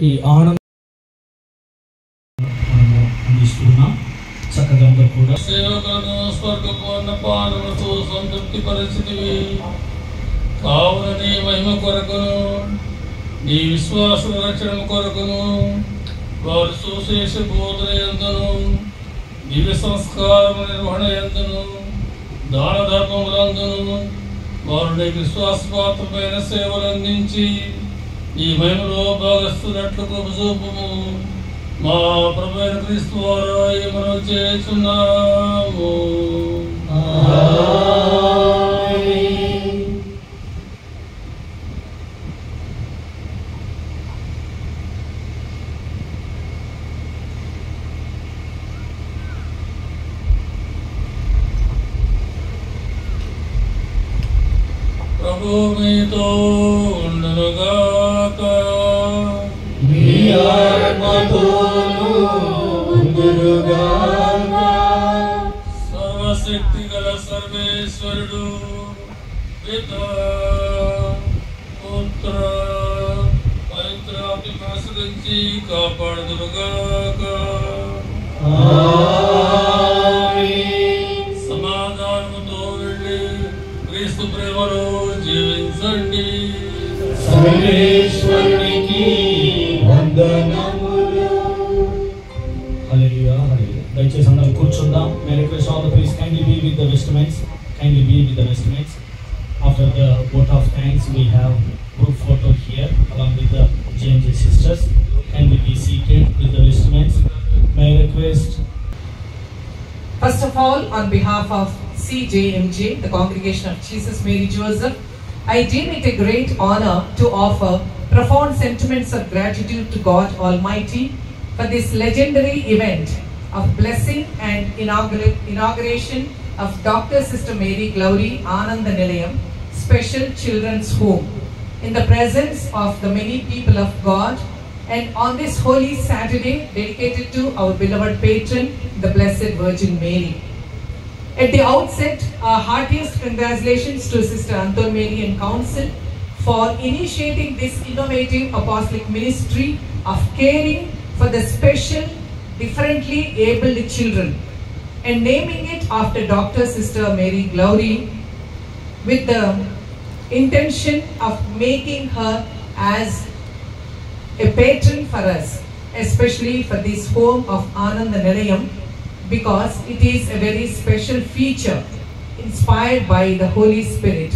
ఈ ఆనందం మనము అందిస్తున్నాం. చక్కగా అందరూ కూడా సేవకులను స్వర్గపూర్ణ పాలనతో సంతృప్తి పరిస్థితివి కావున నీ మహిమ కొరకును నీ విశ్వాసుల రక్షణ కొరకును వారు సుశేష బోధన యందును దివ్య సంస్కారము నిర్వహణ యందును దాన ధర్మములందును వారు నీకు విశ్వాసపాత్రమైన సేవలు అందించి ఈ మహిమలో భాగస్తున్నట్లు కృప చూపుము. మా ప్రభువైన క్రీస్తు ద్వారా ఈ మనం చేస్తున్నాము. ప్రభు మీతో ఉండునుగాక. మీ ఆత్మతోను ఉండునుగాక. సర్వశక్తి గల సర్వేశ్వరుడు పితా పుత్ర పవిత్రాత్మ ఆశ్రయించి కాపాడుదురుగాక. సమాధానముతో వెళ్ళి క్రీస్తు ప్రేమలో జీవించండి. సర్వేశ్వరునికి వందనములు. హల్లెలూయా హల్లెలూయా. దయచేసి అందరం కూర్చుందాం. May I request all the priests kindly be with the vestments. Kindly be with the vestments. After the vote of thanks, we have group photo here along with the JMJ sisters. Kindly be seated with the vestments. May I request. First of all, on behalf of CJMJ, the Congregation of Jesus Mary Joseph, I deem it a great honor to offer profound sentiments of gratitude to God Almighty for this legendary event of blessing and inauguration of Dr. Sister Mary Glory Ananda Nilayam Special Children's Home in the presence of the many people of God, and on this holy Saturday dedicated to our beloved patron, the Blessed Virgin Mary. At the outset, our heartiest congratulations to Sister Anton Mary and Council for initiating this innovative apostolic ministry of caring for the special, differently abled children and naming it after Dr. Sister Mary Glory with the intention of making her as a patron for us, especially for this home of Ananda Nilayam, because it is a very special feature inspired by the Holy Spirit.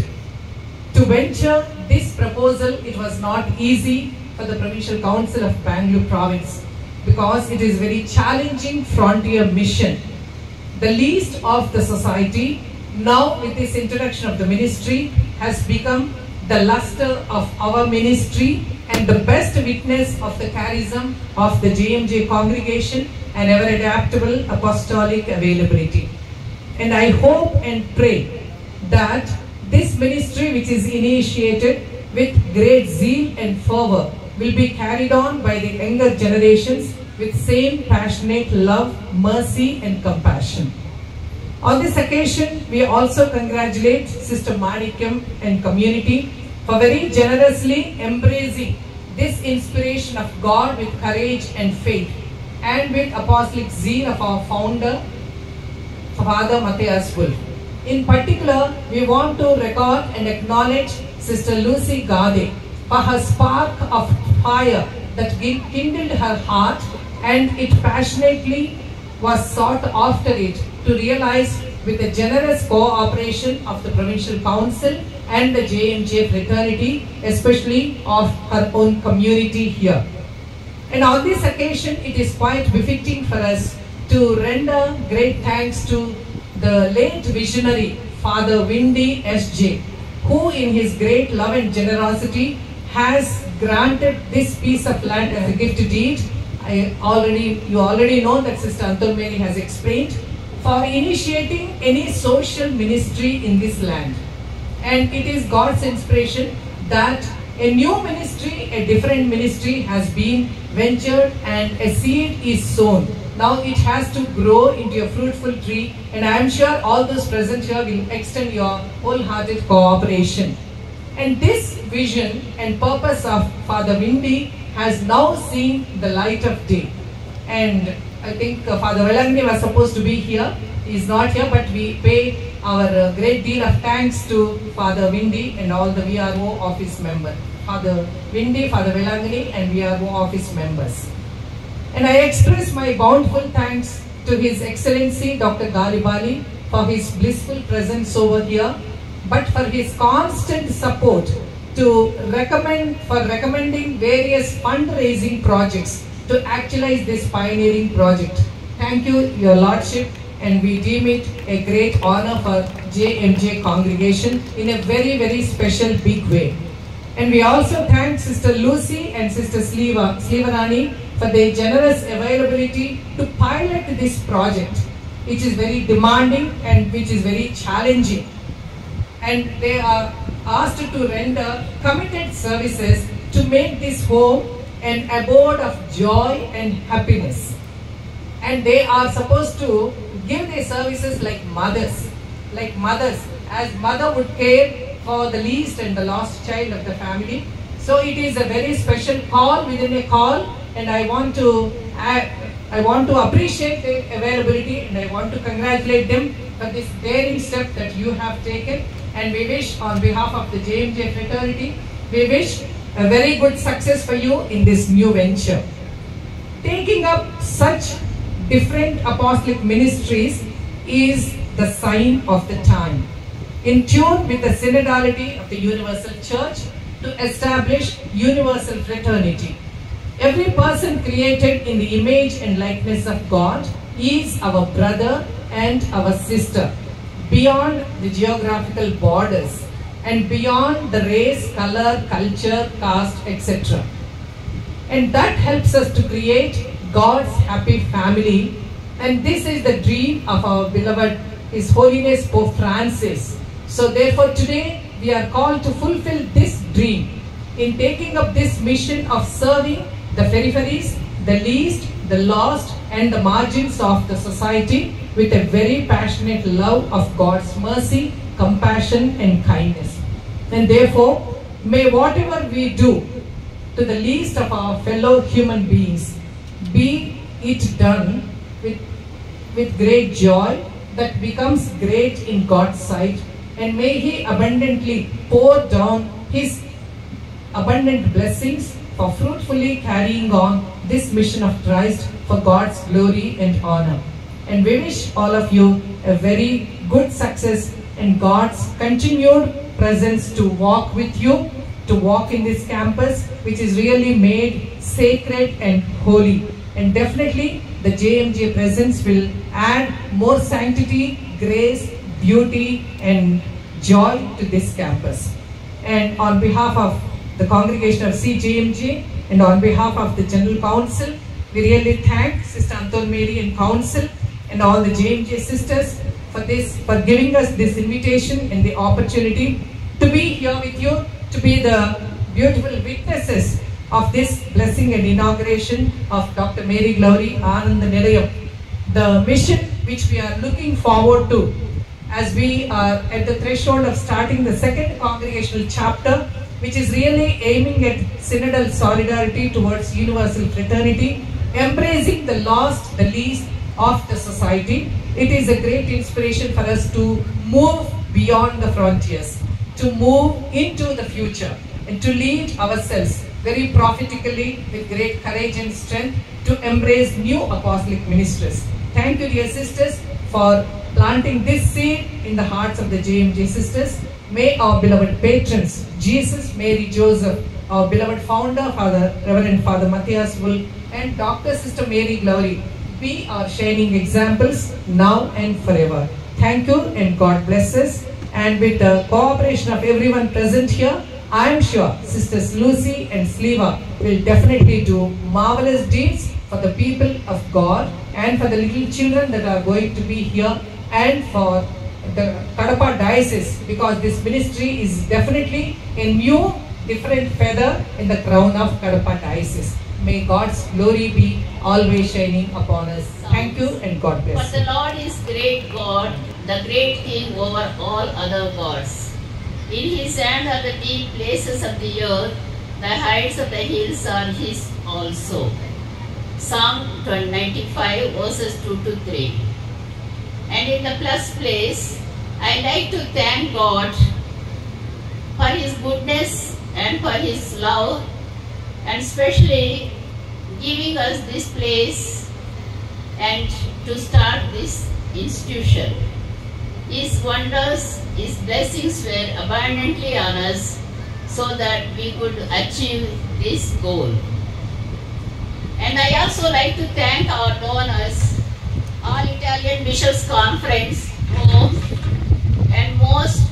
To venture this proposal, it was not easy for the Provincial Council of Bangalore Province because it is very challenging frontier mission. The least of the society, now with this introduction of the ministry, has become the luster of our ministry and the best witness of the charism of the JMJ congregation and ever adaptable apostolic availability. And I hope and pray that this ministry which is initiated with great zeal and fervor will be carried on by the younger generations with same passionate love, mercy and compassion. On this occasion, we also congratulate Sister Manikyam and community for very generously embracing this inspiration of God with courage and faith, and with apostolic zeal of our founder, Father Matthias Wolf. In particular, we want to record and acknowledge Sister Lucy Gade for her spark of fire that kindled her heart, and it passionately was sought after it to realize with the generous cooperation of the Provincial Council and the JMJ fraternity, especially of her own community here. And on this occasion, it is quite befitting for us to render great thanks to the late visionary Father Windy S.J., who in his great love and generosity has granted this piece of land as a gift deed. You already know that Sister Anton Mary has explained, for initiating any social ministry in this land. And it is God's inspiration that a new ministry, a different ministry has been ventured and a seed is sown. Now it has to grow into a fruitful tree, and I am sure all those present here will extend your wholehearted cooperation. And this vision and purpose of Father Windy has now seen the light of day. And I think Father Velangani was supposed to be here. He is not here, but we pay our great deal of thanks to Father Windy and all the VRO office members. Father Windy, Father Velangani and VRO office members. And I express my bountiful thanks to His Excellency Dr. Garibali for his blissful presence over here, but for his constant support to recommending various fundraising projects to actualize this pioneering project. Thank you, Your Lordship, and we deem it a great honor for JMJ congregation in a very, very special big way. And we also thank Sister Lucy and Sister Slivarani for their generous availability to pilot this project, which is very demanding and which is very challenging. And they are asked to render committed services to make this home an abode of joy and happiness. And they are supposed to give their services like mothers, as mother would care for the least and the lost child of the family. So it is a very special call within a call, and I want to appreciate their availability, and I want to congratulate them for this daring step that you have taken. And we wish, on behalf of the JMJ fraternity, we wish a very good success for you in this new venture. Taking up such different apostolic ministries is the sign of the time, in tune with the synodality of the Universal Church to establish universal fraternity. Every person created in the image and likeness of God is our brother and our sister, beyond the geographical borders and beyond the race, color, culture, caste, etc. And that helps us to create God's happy family, and this is the dream of our beloved His Holiness Pope Francis. So therefore today we are called to fulfill this dream in taking up this mission of serving the peripheries, the least, the lost and the margins of the society with a very passionate love of God's mercy, compassion and kindness. And therefore, may whatever we do to the least of our fellow human beings, be it done with great joy that becomes great in God's sight, and may He abundantly pour down His abundant blessings for fruitfully carrying on this mission of Christ for God's glory and honor. And we wish all of you a very good success and God's continued presence to walk with you, to walk in this campus, which is really made sacred and holy. And definitely the JMJ presence will add more sanctity, grace, beauty and joy to this campus. And on behalf of the congregation of CJMJ and on behalf of the General Council, we really thank Sister Anton Mary and Council and all the JMJ sisters for giving us this invitation and the opportunity to be here with you, to be the beautiful witnesses of this blessing and inauguration of Dr. Mary Glory Anand Nilayam. The mission which we are looking forward to as we are at the threshold of starting the second congregational chapter, which is really aiming at synodal solidarity towards universal fraternity, embracing the lost, the least of the society. It is a great inspiration for us to move beyond the frontiers, to move into the future, and to lead ourselves very prophetically with great courage and strength to embrace new apostolic ministries. Thank you, dear sisters, for planting this seed in the hearts of the JMJ sisters. May our beloved patrons, Jesus, Mary, Joseph, our beloved founder, Father, Reverend Father Matthias Wolf, and Dr. Sister Mary Glory be our shining examples now and forever. Thank you and God bless us. And with the cooperation of everyone present here, I am sure Sisters Lucy and Sleva will definitely do marvelous deeds for the people of God and for the little children that are going to be here and for the Kadapa Diocese, because this ministry is definitely a new, different feather in the crown of Kadapa Diocese. May God's glory be always shining upon us. Thank you and God bless. For the Lord is great God, the great King over all other gods. In his hand are the deep places of the earth, the heights of the hills are his also. Psalm 95 verses 2 to 3. And in the plus place, I like to thank God for his goodness and for his love, and especially giving us this place and to start this institution. His wonders, his blessings were abundantly on us so that we could achieve this goal. And I also like to thank our donors, All Italian Bishops Conference, Rome, and most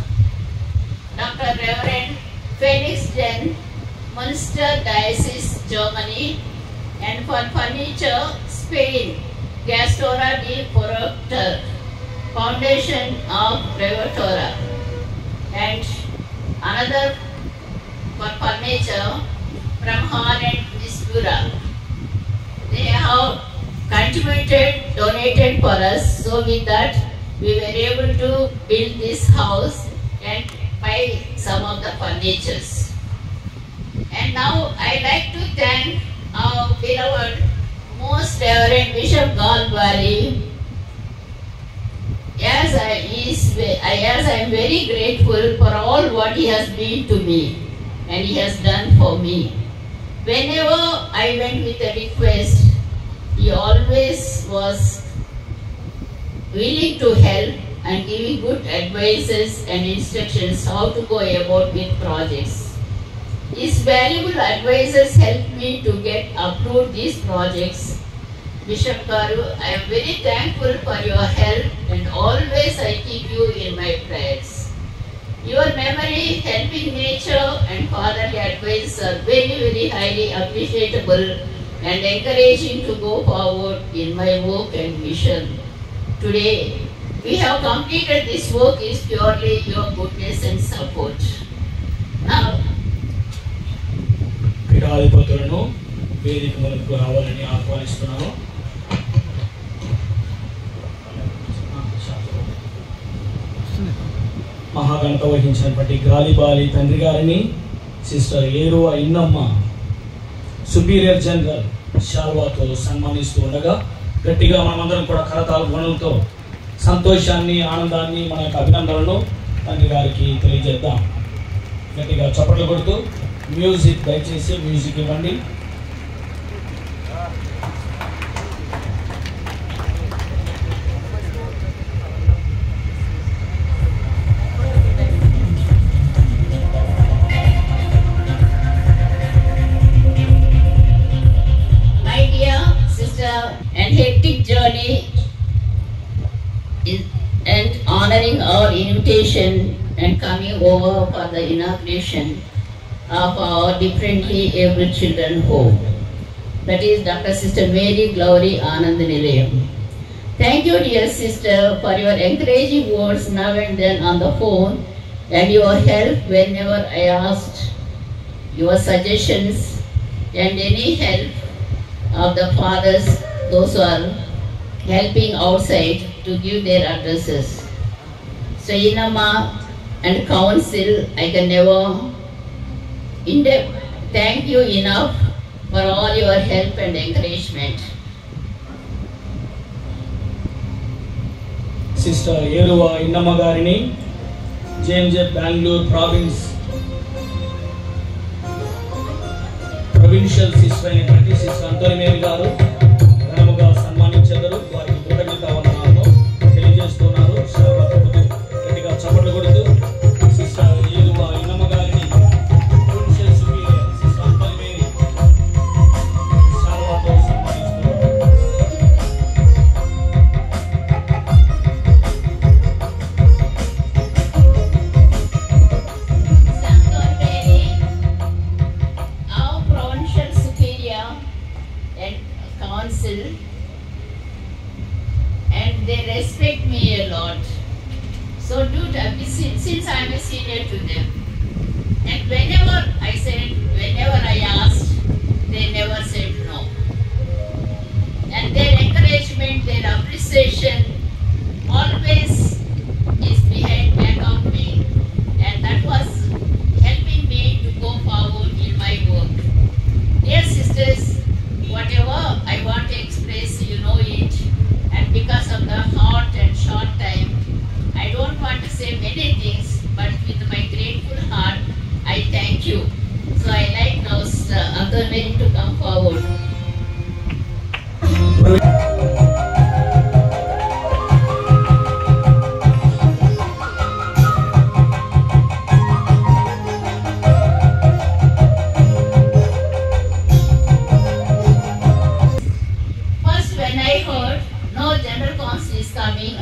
Dr. Reverend Felix Jen, Munster Diocese, Germany, and for furniture, Spain, Gastora de Porter, Foundation of Brevatora, and another for furniture from Holland, Mispura. They have contributed, donated for us, so with that we were able to build this house and buy some of the furnitures. And now I like to thank our beloved Most Reverend Bishop Galbari. As I am very grateful for all what he has been to me and he has done for me. Whenever I went with a request, he always was willing to help and giving good advices and instructions how to go about with projects. His valuable advices helped me to get approved these projects. Bishop Garu, I am very thankful for your help and always I keep you in my prayers. Your memory, helping nature and fatherly advice are very, very highly appreciable and encouraging to go forward in my work and mission. Today, we have completed this work is purely your goodness and support. Now, పీఠాధిపతులను వేదిక ముందుకు రావాలని ఆహ్వానిస్తున్నాను. మహాఘనత వహించినటువంటి గాలిబాలి తండ్రి గారిని sister Eruva ఇన్నమ్మ superior general శాల్వాతో సన్మానిస్తూ ఉండగా గట్టిగా మనమందరం కూడా కరతాళ ధ్వనులతో సంతోషాన్ని, ఆనందాన్ని, మన యొక్క అభినందనలను తండ్రి గారికి తెలియజేద్దాం. గట్టిగా చప్పట్లు కొడుతూ మ్యూజిక్, దయచేసి మ్యూజిక్ ఇవ్వండి. And hectic journey and honoring our invitation and coming over for the inauguration of our differently abled children home. That is Dr. Sister Mary Glory Anand Nilayam. Thank you, dear sister, for your encouraging words now and then on the phone and your help whenever I asked, your suggestions and any help of the fathers, those who are helping outside to give their addresses. So Inama and Council, I can never thank you enough for all your help and encouragement. Sister Yeruva Innama Garini, JMJ Bangalore Province Provincial Sister అయినటువంటి sister Anthony Mary గారు ఘనముగా సన్మానించెదరు. వారికి కృతజ్ఞతా వందనాలను తెలియజేస్తున్నారు. శ్రవణకుడు గట్టిగా చప్పట్లు కొడుతూ sister యేరువా ఇన్నమ్మ గారిని provincial superior sister Anthony Mary శాల్వాతో సన్మానిస్తున్నారు. Council, and they respect me a lot. So since I am a senior to them, and whenever I asked, they never said no. And their encouragement, their appreciation always is back of me, and that was helping me to go forward in my work. Dear sisters, whatever I want to express, you know it, and because of the hot and short time, I don't want to say many things, but with my grateful heart, I thank you. So I like now other men to come forward.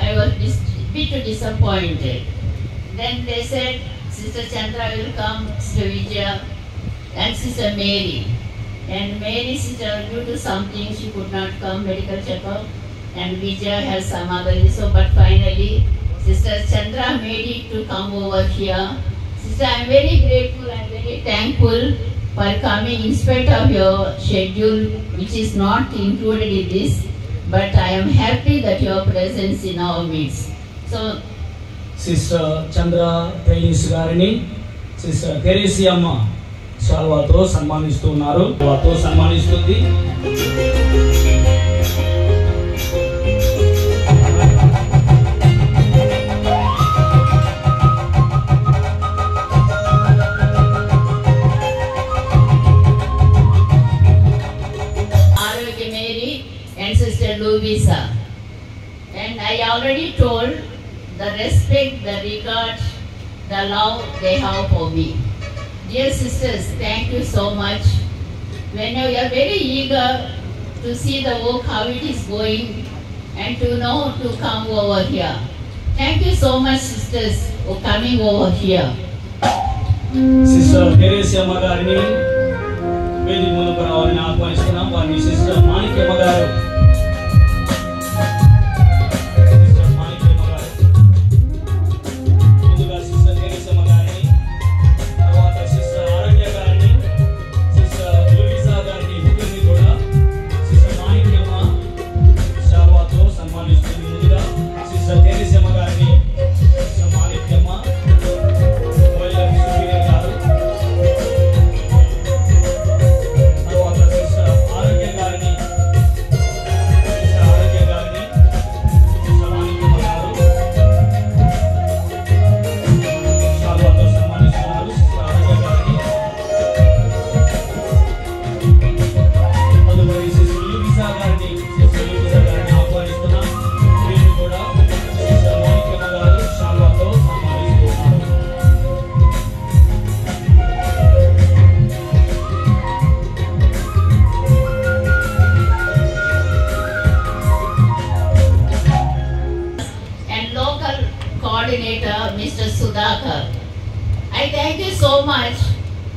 I was a bit disappointed. Then they said Sister Chandra will come, Sister Vijaya and Sister Mary. And Mary, sister, due to something she could not come, medical checkup, and Vijaya has some other issue. But finally, Sister Chandra made it to come over here. Sister, I am very grateful and very thankful for coming in spite of your schedule, which is not included in this. But I am happy that your presence in our midst. So, Sister Chandra Tainis గారిని sister తెరేసి అమ్మ శాల్వాతో సన్మానిస్తున్నారు. వాతో సన్మానిస్తుంది. Louisa. And I already told the respect, the regard, the love they have for me. Dear sisters, thank you so much. When you are very eager to see the work, how it is going, and to know to come over here. Thank you so much, sisters, for coming over here. Sister Teresa Magarini, వేదిక ముందుకు రావాలని ఆహ్వానిస్తున్నాం. వారిని sister Manikyamma గారు Mr. Sudhakar. I thank you so much.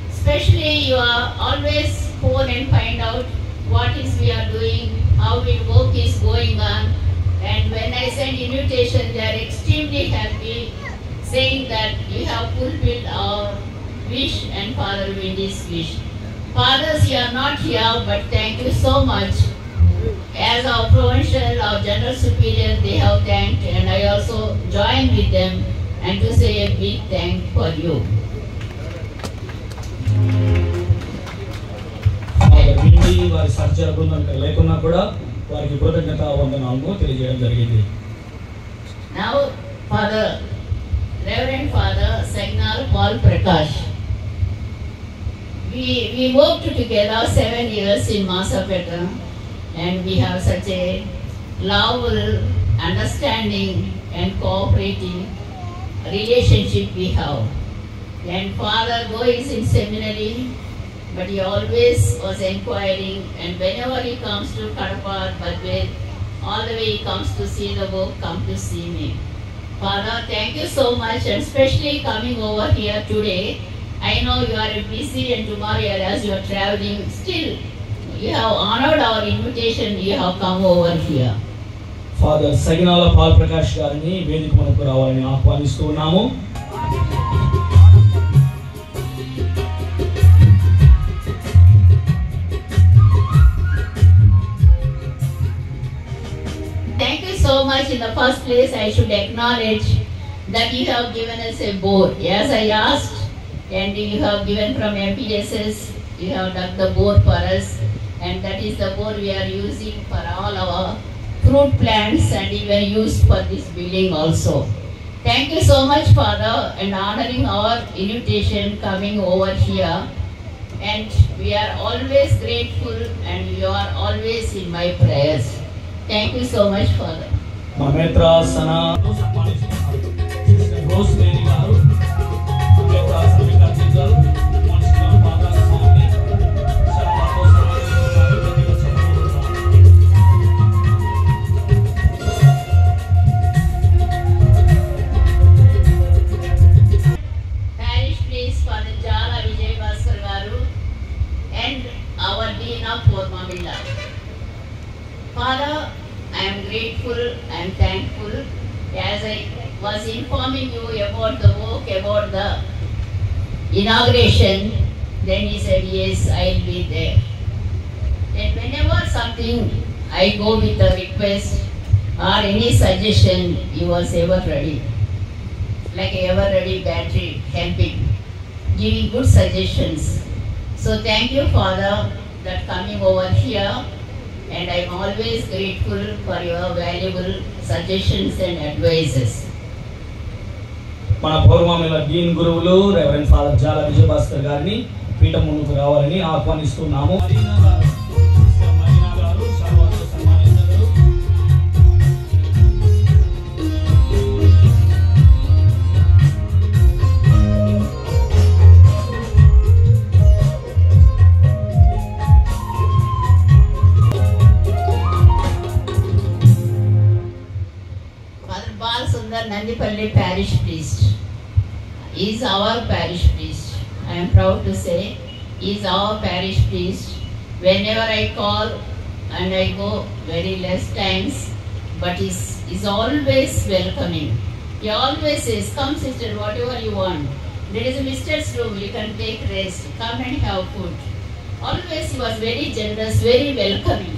Especially you are always phone and find out what is we are doing, how our work is going on. And when I send invitation, they are extremely happy. saying that you have fulfilled our wish and Father Wendy's wish. Fathers, you are not here, but thank you so much. As our provincial, our general superior, they have thanked, and I also join with them and to say a big thank for you. వారి సహచర బృందం ఇక్కడ లేకున్నా కూడా వారికి కృతజ్ఞత వందనాలను తెలియజేయడం జరిగింది. Now, Father, Reverend Father Sagnal Paul Prakash. We worked together 7 years in Masapeta, and we have such a lovable understanding and cooperating relationship we have. And Father goes in seminary, but he always was inquiring, and whenever he comes to Kadapa, Badwet, all the way he comes to see the work, come to see me. Father, thank you so much, and especially coming over here today. I know you are busy and tomorrow as you are traveling, still you have honored our invitation, you have come over here. Father Sagnala Paul Prakash గారిని వేదిక మనకు రావాలని ఆహ్వానిస్తున్నాము. Thank you so much. In the first place, I should acknowledge that you have given us a board. As I asked, and you have given from MPSS, you have dug the board for us, and that is the board we are using for all our fruit plants and even used for this building also. Thank you so much, Father, and honoring our invitation coming over here. And we are always grateful, and you are always in my prayers. Thank you so much, Father. Mametra Sana Rosemary garu Mametra Samika Jigal Monsignor Father Swami Sarvato Parish priest Father Jala Vijay Bhaskar garu and our Dean of Pormavilla. Father, I am grateful, I am thankful. As I was informing you about the work, about the inauguration, then he said, yes, I'll be there. And whenever something, I go with a request or any suggestion, he was ever ready. Like a ever ready battery, helping, giving good suggestions. So thank you, Father, that coming over here. And I am always grateful for your valuable suggestions and advices. మన పౌర్ణమిల డీన్ గురువులు reverend father జాల విజయ్ భాస్కర్ గారిని పీఠం ముందుకు రావాలని ఆహ్వానిస్తున్నాము. Nandipalli parish priest. He is our parish priest. I am proud to say he is our parish priest. Whenever I call and I go very less times, but he's always welcoming. He always says, come sister, whatever you want. There is a minister's room, you can take rest, come and have food. Always he was very generous, very welcoming.